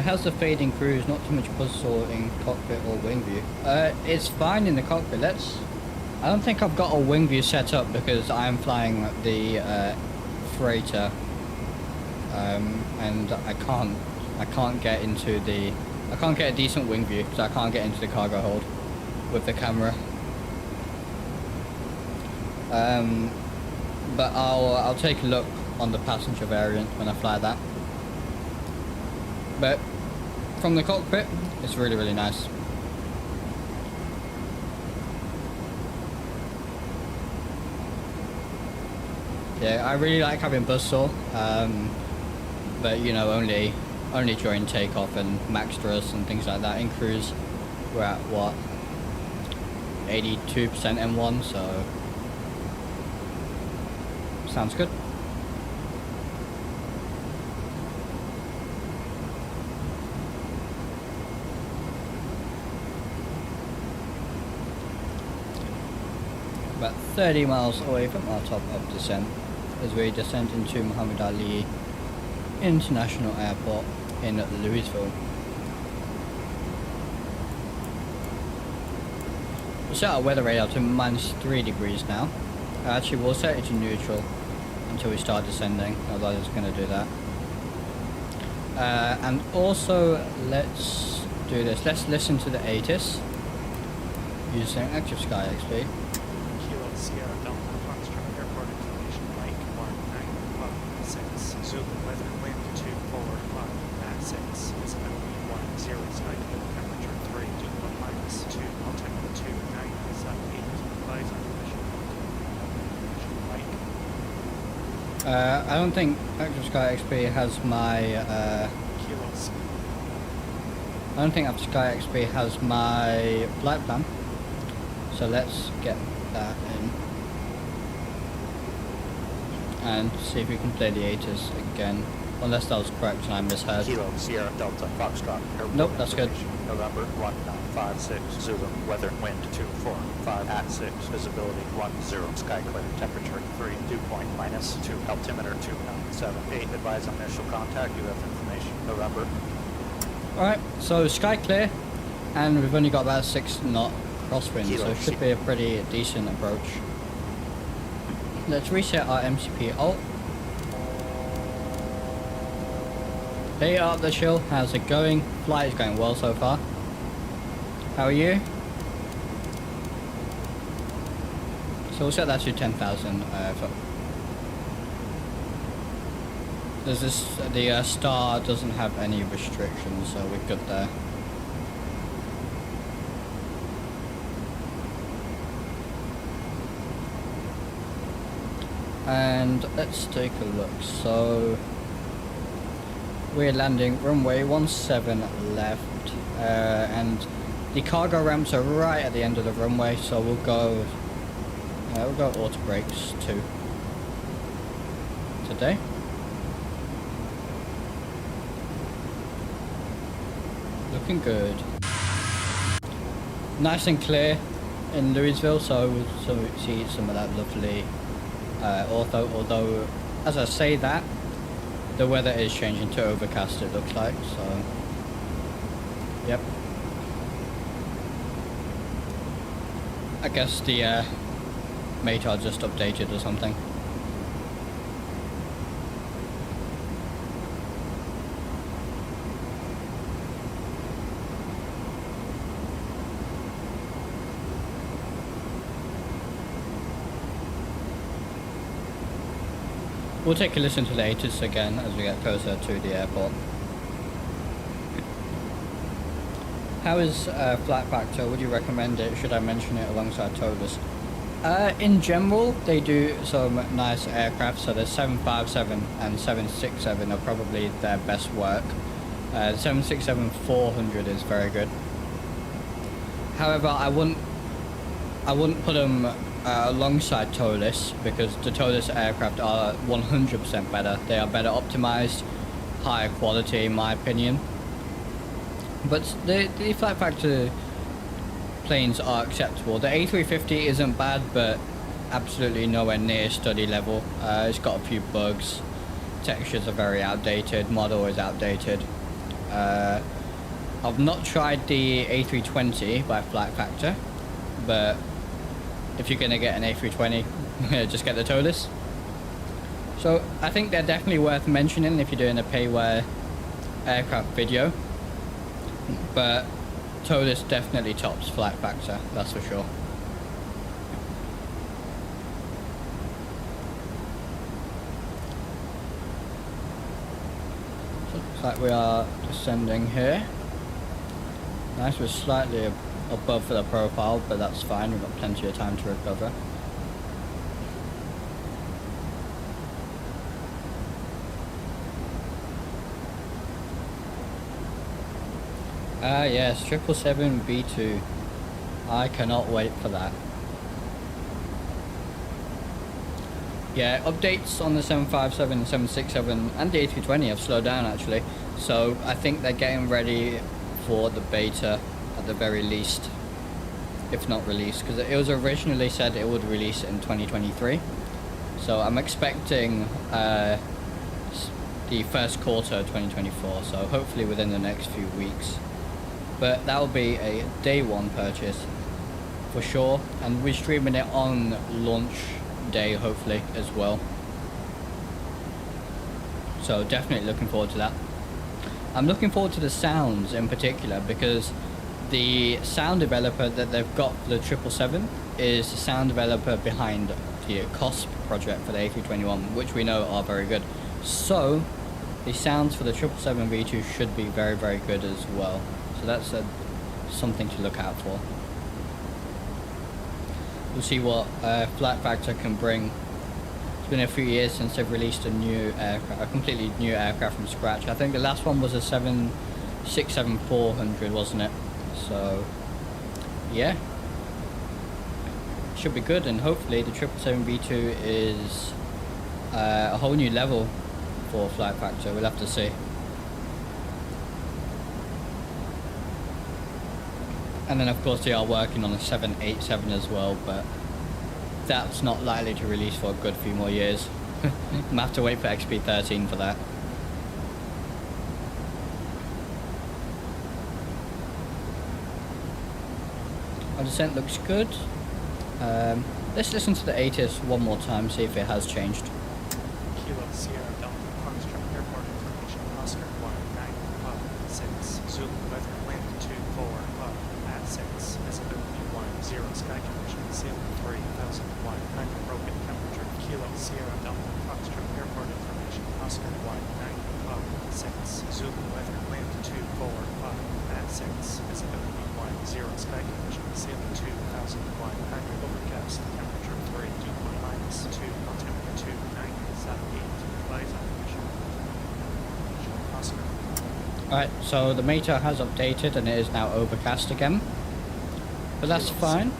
How's the fading cruise? Not too much buzzsaw in cockpit or wing view. It's fine in the cockpit. I don't think I've got a wing view set up because I'm flying the freighter, and I can't get a decent wing view because I can't get into the cargo hold with the camera. But I'll take a look on the passenger variant when I fly that. But from the cockpit, it's really nice. Yeah, I really like having buzzsaw, but you know, only during takeoff and max thrust and things like that. In cruise, we're at what, 82% M1, so sounds good. About 30 miles away from our top of descent as we descend into Muhammad Ali International Airport in Louisville. We'll set our weather radar to -3 degrees now. Actually, we'll set it to neutral until we start descending, otherwise it's going to do that. And also, let's do this. Let's listen to the ATIS using Active Sky XP. Sierra Delta Foxtrot Airport Information Mike 1956 Zulu weather wind 245 at 6 visibility 10 sky clear temperature 3 -2 altimeter 2978 advise on mission Mike. I don't think Active Sky XP has my Kilos. I don't think Active Sky XP has my flight plan. So let's get that in and see if we can play the ATIS again, unless that was correct and I misheard. Kilo Sierra Delta Foxtrot Airport. Nope, that's good. November 1956 Zulu weather wind 245 at 6 visibility 10 sky clear temperature 3 dew point -2 altimeter 2978 advise on initial contact UF information November. Alright, so sky clear and we've only got about 6 knot crosswind, so it should be a pretty decent approach. Let's reset our MCP alt. Hey up the Drishal, how's it going? Flight is going well so far. How are you? So we'll set that to 10,000 foot. The star doesn't have any restrictions, so we're good there. And let's take a look. So we're landing runway 17 left, and the cargo ramps are right at the end of the runway. So we'll go auto brakes too today. Looking good. Nice and clear in Louisville, so we see some of that lovely ortho, although as I say that, the weather is changing to overcast, it looks like, so yep. I guess the METAR just updated or something. We'll take a listen to the ATIS again as we get closer to the airport. How is FlightFactor? Would you recommend it? Should I mention it alongside TOLUS? In general, they do some nice aircraft. So the 757 and 767 are probably their best work. The 767-400 is very good. However, I wouldn't put them alongside TOLUS, because the TOLUS aircraft are 100% better. They are better optimized, higher quality in my opinion. But the FlightFactor planes are acceptable. The A350 isn't bad, but absolutely nowhere near study level. It's got a few bugs. Textures are very outdated. Model is outdated. I've not tried the A320 by FlightFactor, but if you're gonna get an A320, just get the TOLUS. So I think they're definitely worth mentioning if you're doing a payware aircraft video. But TOLUS definitely tops FlightFactor, that's for sure. So it looks like we are descending here. Nice, we're slightly above the profile, but that's fine, we've got plenty of time to recover. Ah yes, 777-B2. I cannot wait for that. Yeah, updates on the 757, 767 and the A320 have slowed down actually. So I think they're getting ready for the beta at the very least, if not release, because it was originally said it would release in 2023. So I'm expecting the first quarter of 2024, so hopefully within the next few weeks. But that will be a day one purchase for sure, and we're streaming it on launch day hopefully as well. So definitely looking forward to that. I'm looking forward to the sounds in particular, because the sound developer that they've got for the 777 is the sound developer behind the COSP project for the A321, which we know are very good. So the sounds for the 777-V2 should be very, very good as well. So that's something to look out for. We'll see what FlightFactor can bring. It's been a few years since they've released a new aircraft, a completely new aircraft from scratch. I think the last one was a 767-400, wasn't it? So yeah, should be good, and hopefully the 777-V2 is a whole new level for FlightFactor. We'll have to see. And then of course they are working on a 787 as well, but that's not likely to release for a good few more years. I'm have to wait for XP13 for that. Our descent looks good. Let's listen to the ATIS one more time, see if it has changed. Kilo Sierra Delta Foxtrot Airport information Oscar 1956 Zulu weather wind 245 at 6 visibility 10 sky condition ceiling 3001 broken temperature. Kilo Sierra Delta Foxtrot Airport information Oscar 1956 Zulu weather wind 245 at 6 visibility 10 sky condition ceiling 2001 overcast temperature 3 dew point -2 altimeter 2978 advise on mission. Oscar. Alright, so the meter has updated and it is now overcast again, but that's fine.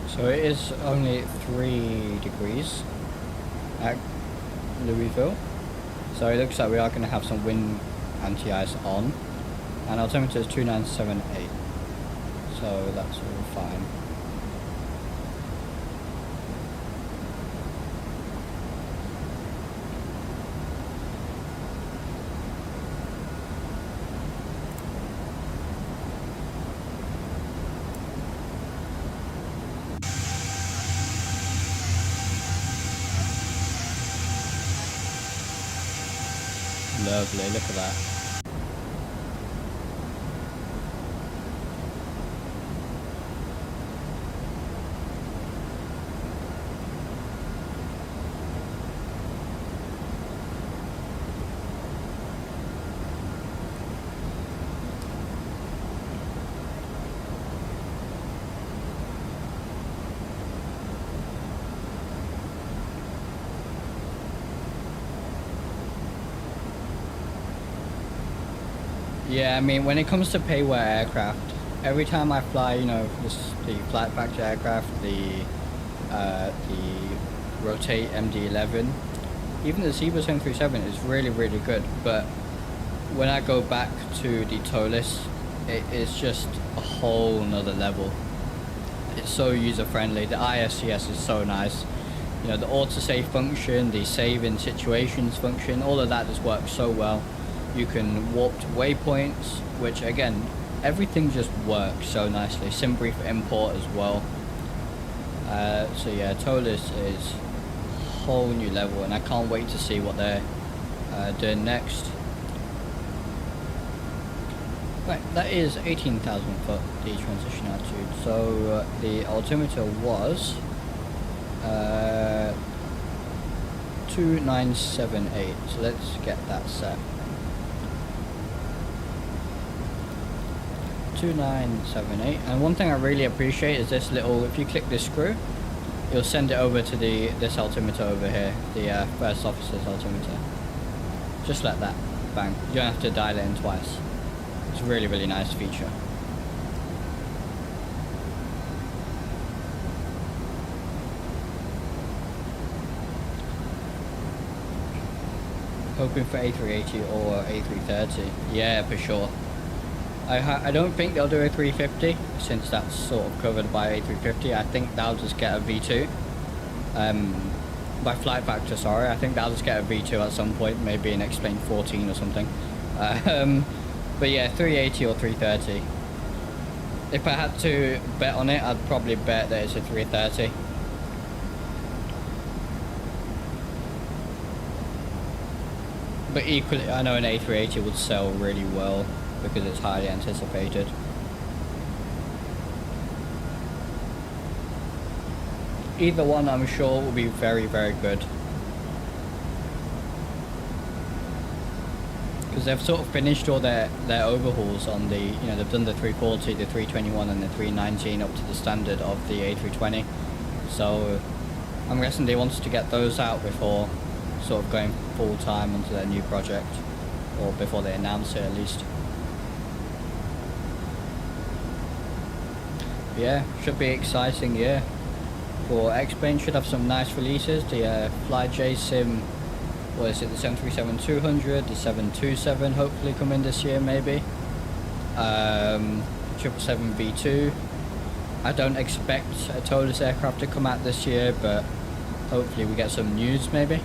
So it is only 3 degrees at Louisville. So it looks like we are going to have some wind anti-ice on. And our temperature is 2978. So that's all fine. lovely. Look at that. Yeah, I mean, when it comes to payware aircraft, every time I fly, you know, the FlightFactor aircraft, the Rotate MD-11, even the Zebra 737 is really, really good. But when I go back to the TOLIS, it is just a whole nother level. It's so user-friendly. The ISCS is so nice. You know, the autosave function, the save in situations function, all of that just works so well. You can warp to waypoints, which again, everything just works so nicely. SimBrief import as well. So yeah, TOLIS is a whole new level, and I can't wait to see what they're doing next. Right, that is 18,000 foot, the transition altitude. So the altimeter was 2978. So let's get that set. 2978. And one thing I really appreciate is this little, if you click this screw, you'll send it over to this altimeter over here, the first officer's altimeter. Just like that, bang. You don't have to dial it in twice. It's a really, really nice feature. Hoping for A380 or A330. Yeah, for sure. I don't think they'll do a 350 since that's sort of covered by A350. I think they'll just get a V2. By FlightFactor, sorry. I think they'll just get a V2 at some point, maybe an X-Plane 14 or something. But yeah, 380 or 330. If I had to bet on it, I'd probably bet that it's a 330. But equally, I know an A380 would sell really well because it's highly anticipated. Either one, I'm sure, will be very, very good. Because they've sort of finished all their overhauls on the, you know, they've done the 340, the 321 and the 319 up to the standard of the A320. So I'm guessing they wanted to get those out before sort of going full time onto their new project, or before they announce it at least. Yeah, should be exciting year for X-Plane. Should have some nice releases. The FlyJ Sim, what is it, the 737-200, the 727 hopefully come in this year maybe. 777 V2. I don't expect a TOLIS aircraft to come out this year, but hopefully we get some news maybe.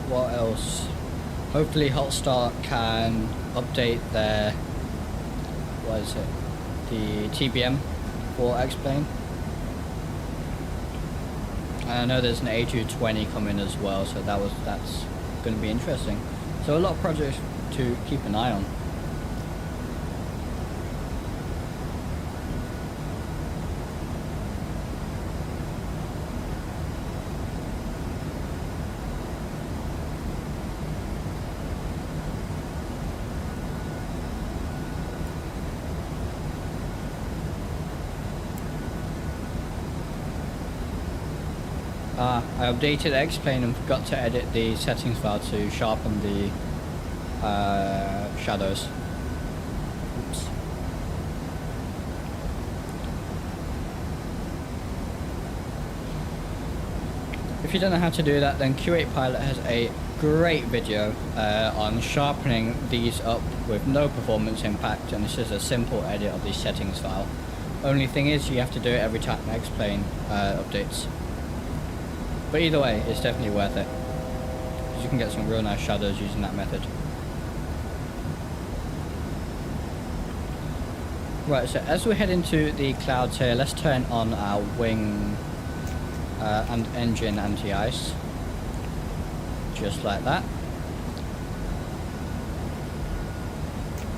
What else? Hopefully Hotstart can update their, what is it, the TBM for X-Plane. And I know there's an A220 coming as well, so that's going to be interesting. So a lot of projects to keep an eye on. I updated X-Plane and forgot to edit the settings file to sharpen the shadows. Oops. If you don't know how to do that, then Q8 Pilot has a great video on sharpening these up with no performance impact, and it's just a simple edit of the settings file. Only thing is, you have to do it every time X-Plane updates. But either way, it's definitely worth it, because you can get some real nice shadows using that method. Right, so as we head into the clouds here, let's turn on our wing and engine anti-ice. Just like that.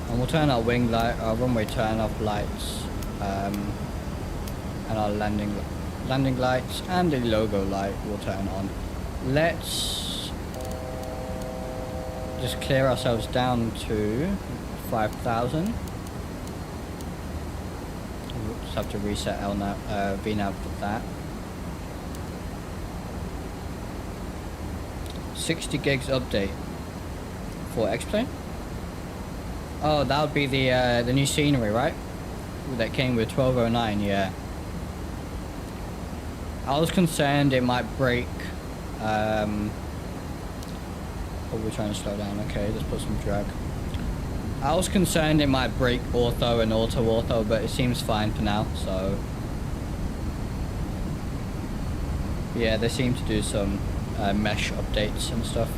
And we'll turn our wing light, our runway turn off lights, and our landing lights, and the logo light will turn on. Let's just clear ourselves down to 5,000. We'll just have to reset VNAV for that. 60 gigs update for X-Plane. Oh, that would be the new scenery, right? That came with 1209, yeah. I was concerned it might break. Oh, we're trying to slow down. Okay, let's put some drag. I was concerned it might break ortho and auto, but it seems fine for now. So yeah, they seem to do some mesh updates and stuff.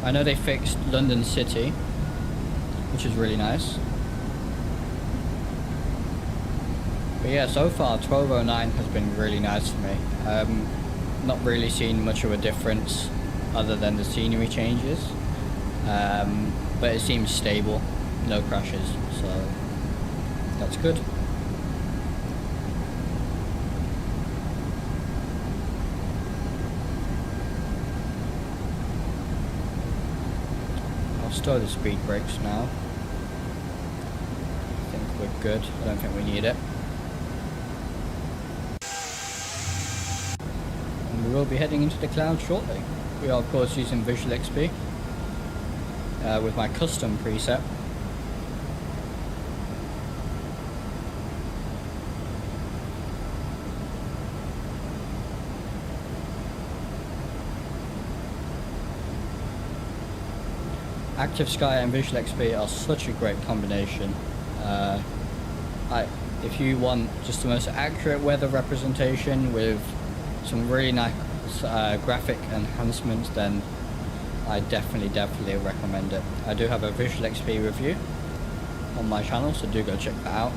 I know they fixed London City, which is really nice. But yeah, so far 1209 has been really nice for me. Not really seen much of a difference other than the scenery changes. But it seems stable, no crashes, so that's good. I'll store the speed brakes now. I think we're good. I don't think we need it. And we will be heading into the cloud shortly. We are of course using Visual XP with my custom preset. Active Sky and Visual XP are such a great combination. If you want just the most accurate weather representation with some really nice graphic enhancements, then I definitely recommend it. I do have a Visual XP review on my channel, so do go check that out.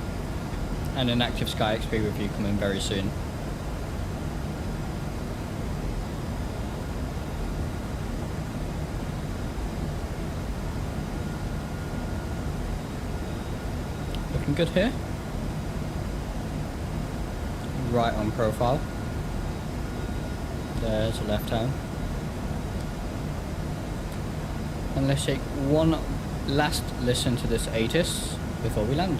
And an Active Sky XP review coming very soon. Looking good here. Right on profile. There's a left hand. And let's take one last listen to this ATIS before we land.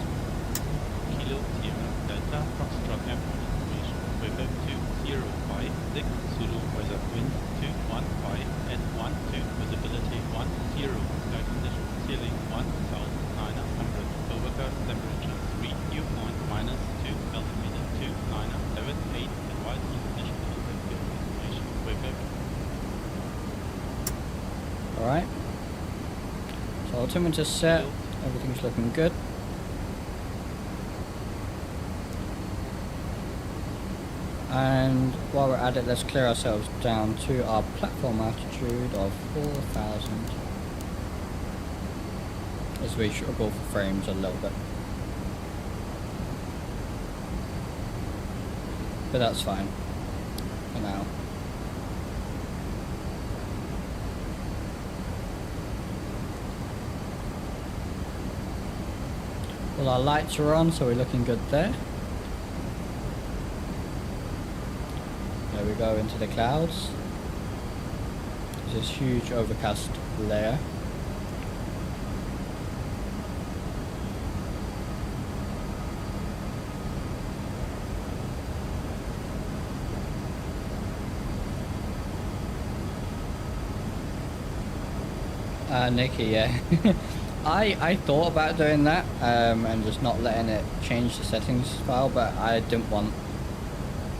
Kilo Sierra Delta Foxtrot Airport information. Weather 2056 Zulu weather wind 215 at 12 visibility 10 sky condition ceiling 1900 overcast temperature 3 dew point -2 altimeter 2978 advice on condition information. Weather. All right. So altimeter set, everything's looking good. And while we're at it, let's clear ourselves down to our platform altitude of 4,000 as we struggle for frames a little bit. But that's fine for now. Well, our lights are on, so we're looking good there. There we go into the clouds. There's this huge overcast layer. Nikki, yeah. I thought about doing that and just not letting it change the settings file, but I didn't want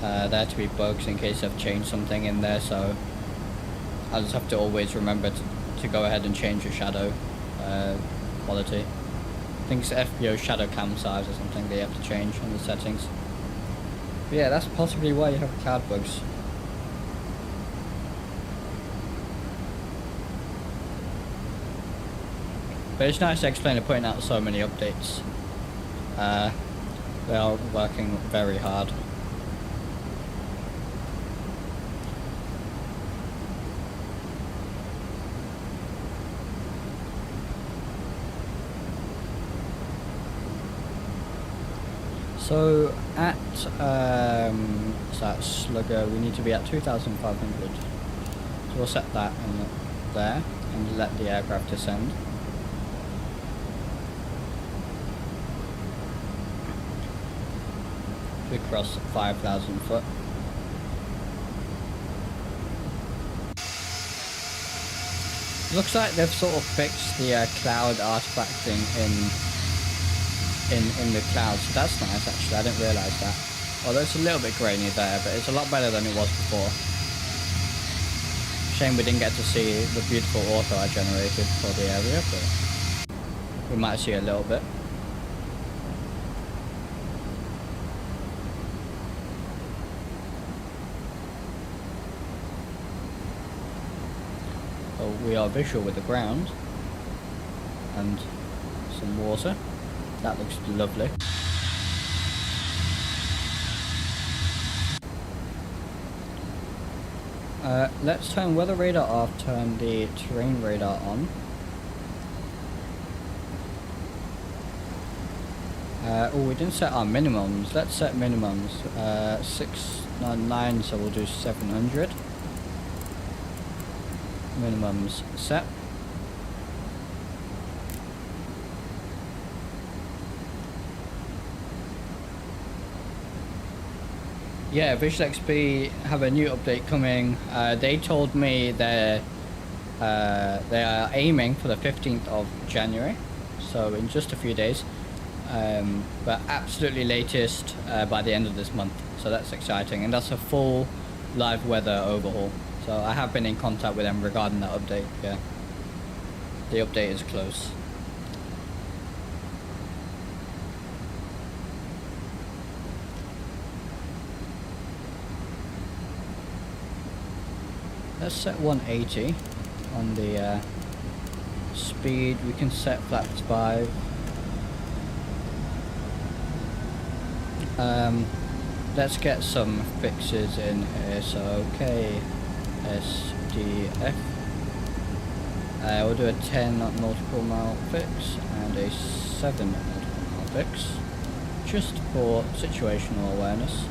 there to be bugs in case I've changed something in there, so I just have to always remember to go ahead and change the shadow quality. I think it's FBO shadow cam size or something they have to change in the settings. But yeah, that's possibly why you have cloud bugs. But it's nice to explain putting out so many updates. They are working very hard. So at that slugger, we need to be at 2,500. So we'll set that in there and let the aircraft descend. We cross 5,000 foot. Looks like they've sort of fixed the cloud artifacting in the clouds. So that's nice actually, I didn't realise that. Although it's a little bit grainy there, but it's a lot better than it was before. Shame we didn't get to see the beautiful auto I generated for the area, but we might see a little bit. So we are visual with the ground and some water. That looks lovely. Let's turn weather radar off, turn the terrain radar on. Oh, we didn't set our minimums. Let's set minimums. 699, so we'll do 700. Minimums set. Yeah, Visual XP have a new update coming. They told me they are aiming for the 15th of January, so in just a few days. But absolutely latest by the end of this month, so that's exciting, and that's a full live weather overhaul. So I have been in contact with them regarding that update. Yeah, the update is close. Let's set 180 on the speed. We can set flaps 5. Let's get some fixes in here. So KSDF. We'll do a 10 nautical mile fix and a 7 nautical mile fix, just for situational awareness.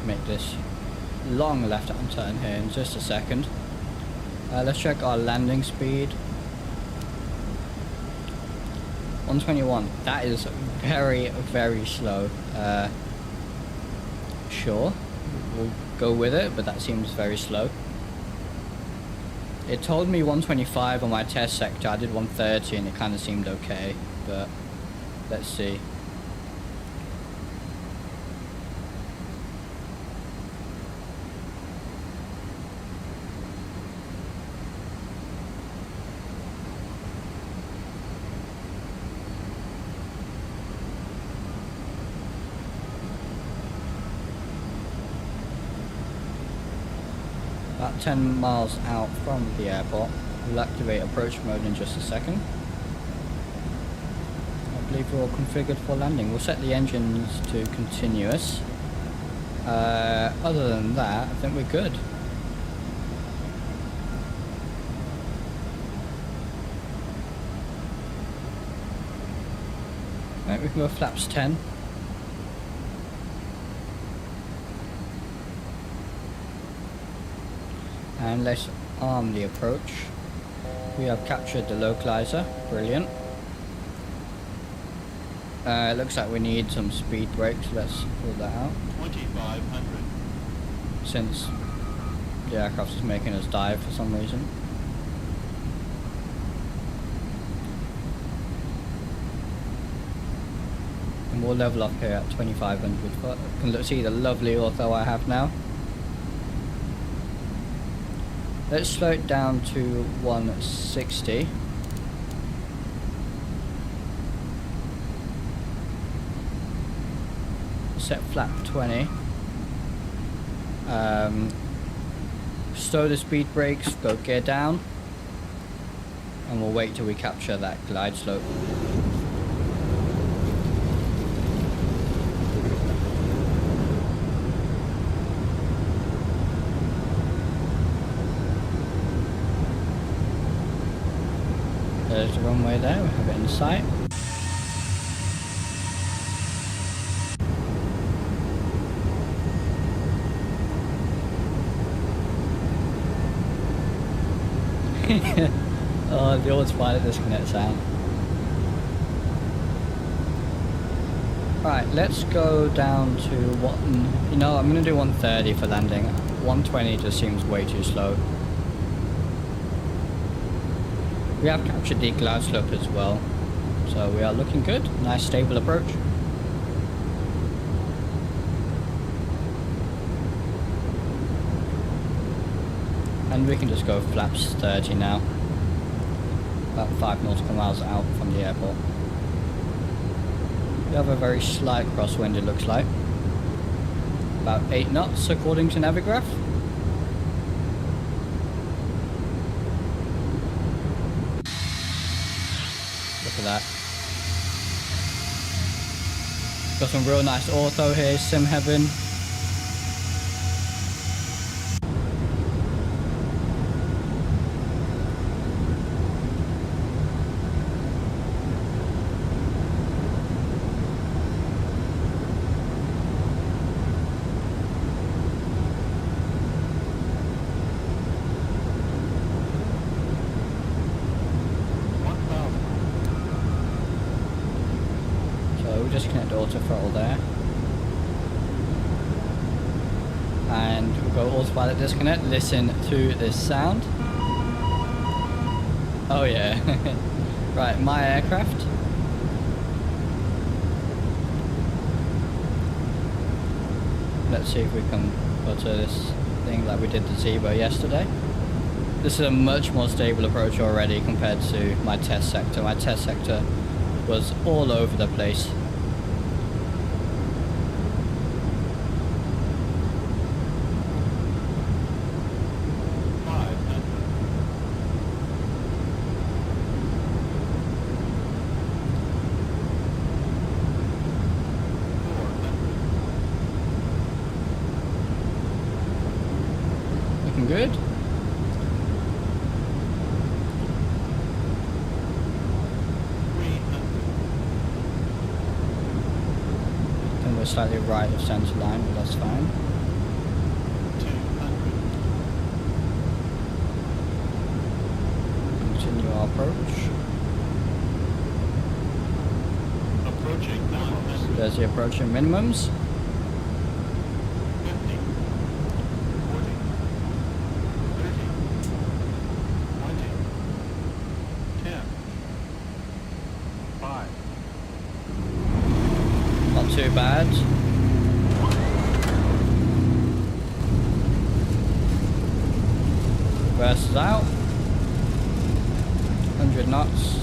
Make this long left hand turn here in just a second. Let's check our landing speed. 121. That is very, very slow. Sure, we'll go with it, but that seems very slow. It told me 125 on my test sector. I did 130 and it kind of seemed okay, but let's see. About 10 miles out from the airport. We'll activate approach mode in just a second. I believe we're all configured for landing. We'll set the engines to continuous. Other than that, I think we're good. Right, we can go flaps 10. And let's arm the approach. We have captured the localizer. Brilliant. It looks like we need some speed brakes. Let's pull that out. 2500. Since the aircraft is making us dive for some reason. And we'll level up here at 2500 foot. You can see the lovely ortho I have now. Let's slow it down to 160. set flap 20. Stow the speed brakes, go gear down, and we'll wait till we capture that glide slope. There's the runway there, we have it in sight. Oh, the autopilot disconnect sound. Right, let's go down to one. You know, I'm gonna do 130 for landing. 120 just seems way too slow. We have captured the glide slope as well, so we are looking good. Nice stable approach. And we can just go flaps 30 now. About 5 nautical miles out from the airport. We have a very slight crosswind, it looks like. About 8 knots according to Navigraph. Look at that. Got some real nice ortho here, Sim Heaven. Disconnect the auto throttle there, and we'll go autopilot disconnect. Listen to this sound. Oh yeah. Right, my aircraft. Let's see if we can go to this thing like we did the Zebra yesterday. This is a much more stable approach already compared to my test sector. My test sector was all over the place. Good. Then we're slightly right of centre line, but that's fine. Continue our approach. Approaching 900. There's the approaching minimums. 5. Not too bad. Reverse is out. 100 knots.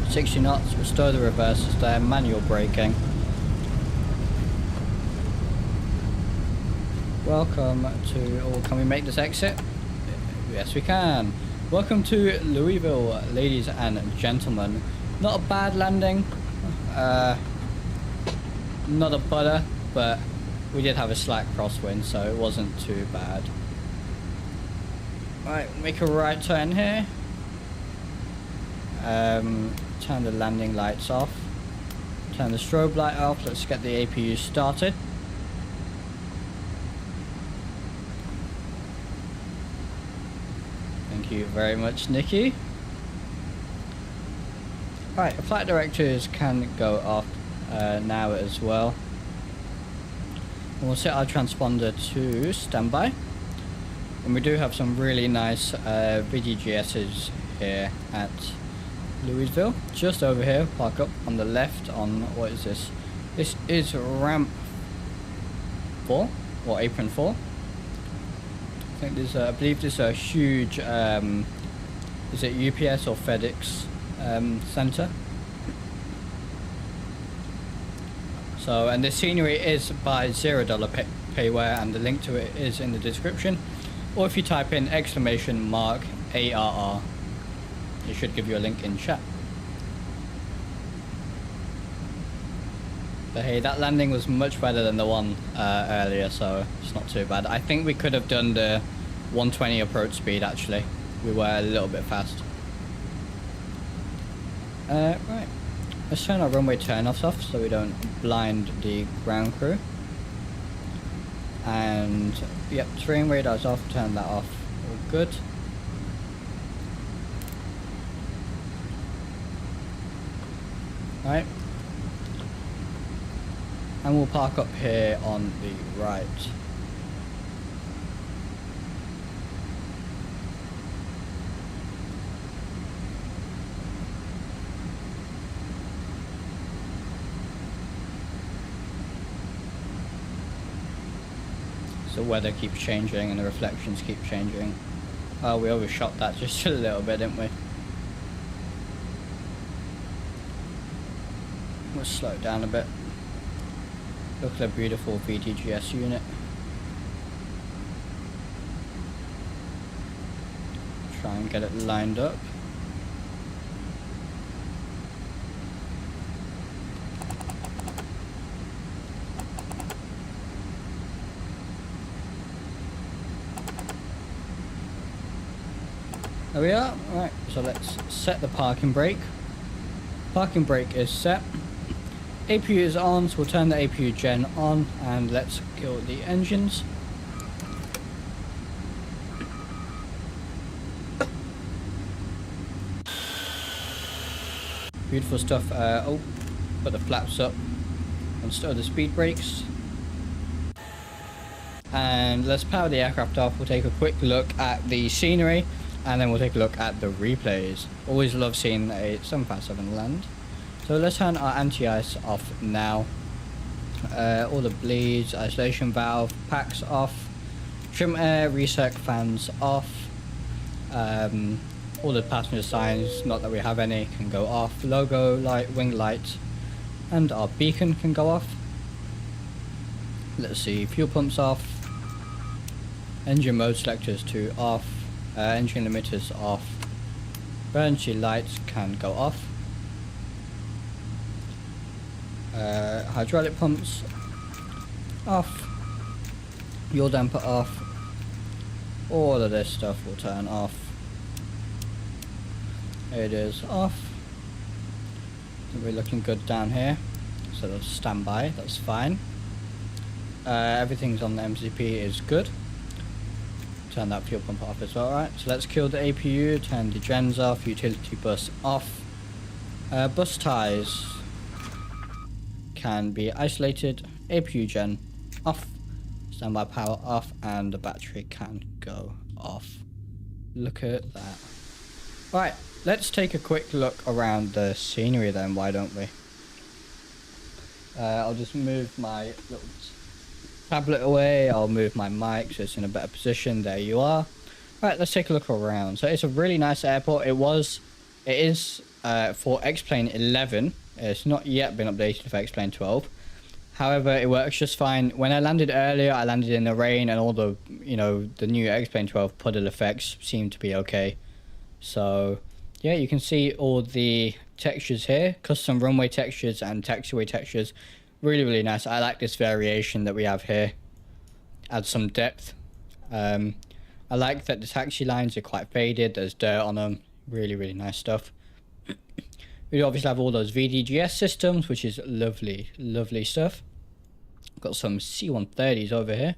$60 knots, restore the reverses there, manual braking. Welcome to, oh, can we make this exit? Yes we can. Welcome to Louisville, ladies and gentlemen. Not a bad landing, not a butter, but we did have a slight crosswind, so it wasn't too bad. Right, make a right turn here. Turn the landing lights off. Turn the strobe light off. Let's get the APU started. Thank you very much, Nikki. Right, flight directors can go off now as well. And we'll set our transponder to standby. And we do have some really nice VDGSs here at Louisville. Just over here, park up on the left on, what is this? This is ramp 4, or apron 4. think there's I believe there's a huge is it UPS or FedEx center. So, and the scenery is by $0 and the link to it is in the description, or if you type in !ARR, it should give you a link in chat. But hey, that landing was much better than the one earlier, so it's not too bad. I think we could have done the 120 approach speed actually. We were a little bit fast. Right, let's turn our runway turn-offs off so we don't blind the ground crew. And yep, terrain radar's off, turn that off, all good. Right. And we'll park up here on the right. So the weather keeps changing and the reflections keep changing. Oh, we overshot that just a little bit, didn't we? We'll slow it down a bit. Look at the beautiful VTGS unit. Try and get it lined up. There we are. Right, so let's set the parking brake. Parking brake is set. APU is on, so we'll turn the APU gen on and let's kill the engines. Beautiful stuff. Oh, put the flaps up and start the speed brakes. And let's power the aircraft off. We'll take a quick look at the scenery and then we'll take a look at the replays. Always love seeing a 757 land. So let's turn our anti-ice off now. All the bleeds, isolation valve, packs off, trim air, recirc fans off. All the passenger signs, not that we have any, can go off. Logo light, wing light, and our beacon can go off. Let's see, fuel pumps off. Engine mode selectors to off. Engine limiters off. Emergency lights can go off. Hydraulic pumps off, fuel damper off, all of this stuff will turn off. It is off. We're looking good down here, so that's standby, that's fine. Everything's on the MCP is good. Turn that fuel pump off as well. Right, so let's kill the APU, turn the gens off, utility bus off. Bus ties can be isolated, APU gen off, standby power off, and the battery can go off. Look at that. Right, let's take a quick look around the scenery then, why don't we? I'll just move my little tablet away, I'll move my mic so it's in a better position. There you are. Right, let's take a look around. So it's a really nice airport. It is for X-Plane 11. It's not yet been updated for X-Plane 12. However, it works just fine. When I landed earlier, I landed in the rain and all the, the new X-Plane 12 puddle effects seem to be okay. So, yeah, you can see all the textures here. Custom runway textures and taxiway textures. Really, really nice. I like this variation that we have here. Adds some depth. I like that the taxi lines are quite faded. There's dirt on them. Really, really nice stuff. We obviously have all those VDGS systems, which is lovely, lovely stuff. Got some C-130s over here.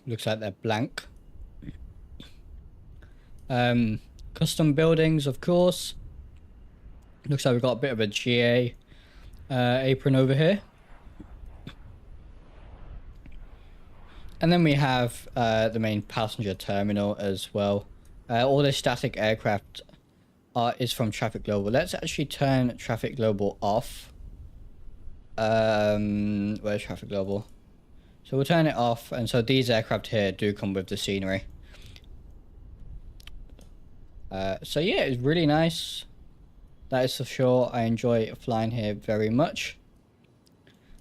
Looks like they're blank. Custom buildings, of course. Looks like we've got a bit of a GA apron over here. And then we have the main passenger terminal as well. All the static aircraft is from Traffic Global. Let's actually turn Traffic Global off. Where's Traffic Global? So we'll turn it off, and so these aircraft here do come with the scenery. So yeah, it's really nice. That is for sure. I enjoy flying here very much.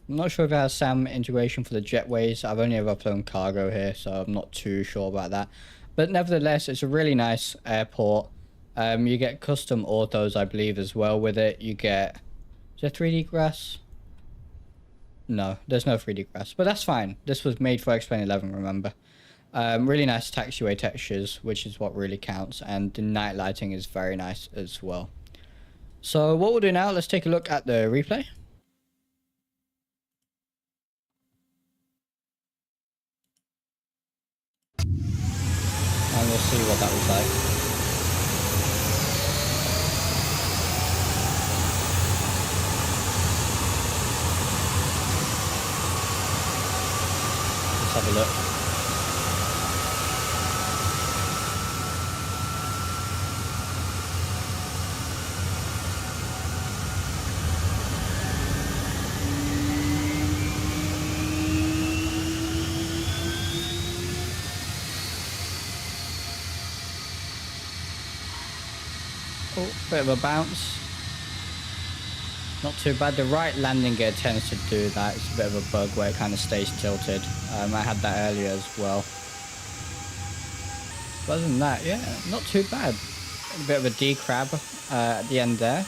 I'm not sure if it has SAM integration for the jetways. I've only ever flown cargo here, so I'm not too sure about that. But nevertheless, it's a really nice airport. You get custom autos, I believe, as well with it. You get... Is there 3D grass? No, there's no 3D grass. But that's fine. This was made for X-Plane 11, remember. Really nice taxiway textures, which is what really counts. And the night lighting is very nice as well. So what we'll do now, let's take a look at the replay. And we'll see what that was like. Let's have a look. Oh, bit of a bounce. Not too bad. The right landing gear tends to do that. It's a bit of a bug where it kind of stays tilted. I had that earlier as well. But other than that, yeah, not too bad. A bit of a D-crab at the end there.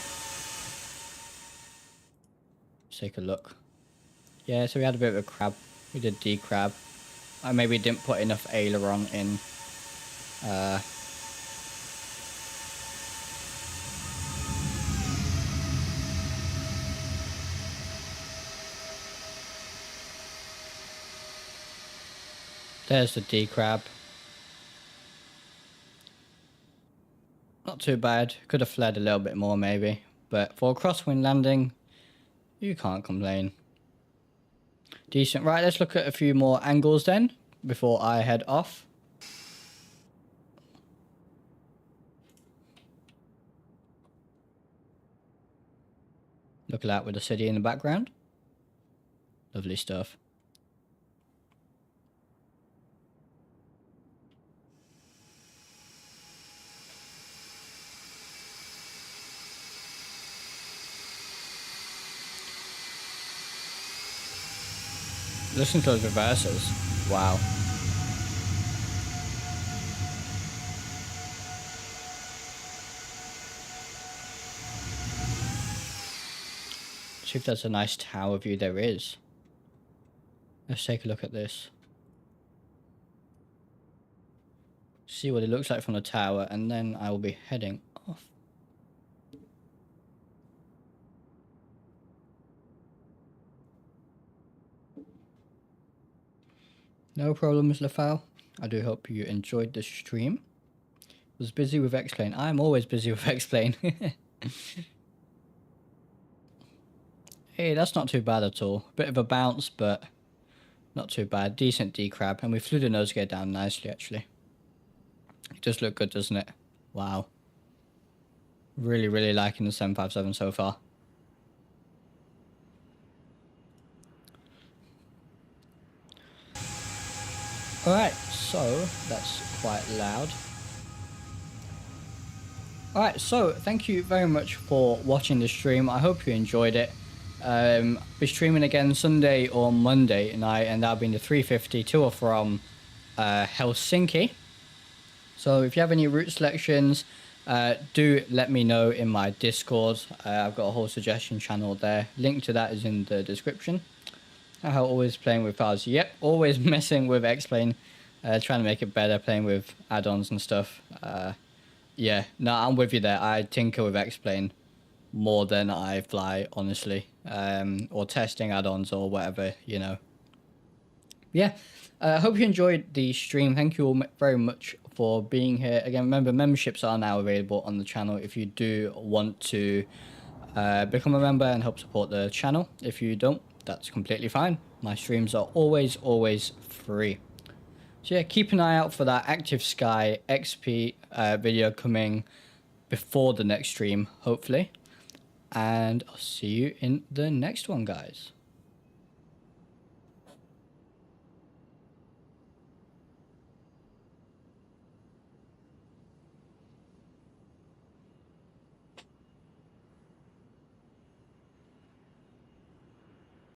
Let's take a look. Yeah, so we had a bit of a crab. We did D-crab. I maybe didn't put enough aileron in. There's the D-crab. Not too bad. Could have fled a little bit more maybe. But for a crosswind landing, you can't complain. Decent. Right, let's look at a few more angles then before I head off. Look at that with the city in the background. Lovely stuff. Listen to those reversers. Wow. See if there's a nice tower view. There is. Let's take a look at this. See what it looks like from the tower, and then I will be heading off. No problems, Lafau. I do hope you enjoyed the stream. Was busy with X-Plane. I'm always busy with X-Plane. Hey, that's not too bad at all. Bit of a bounce, but not too bad. Decent D-crab, and we flew the nose gear down nicely, actually. It does look good, doesn't it? Wow. Really, really liking the 757 so far. Alright, so that's quite loud. Alright, so thank you very much for watching the stream. I hope you enjoyed it. Be streaming again Sunday or Monday night, and that'll be in the 350 to or from Helsinki. So if you have any route selections, do let me know in my Discord. I've got a whole suggestion channel there. Link to that is in the description. How always playing with files. Yep, always messing with X-Plane, trying to make it better, playing with add-ons and stuff. Yeah, no, I'm with you there. I tinker with X-Plane more than I fly, honestly, or testing add-ons or whatever, you know. Yeah, I hope you enjoyed the stream. Thank you all very much for being here. Again, remember, memberships are now available on the channel if you do want to become a member and help support the channel. If you don't, that's completely fine. My streams are always free. So yeah, keep an eye out for that Active Sky XP video coming before the next stream, hopefully. And I'll see you in the next one, guys.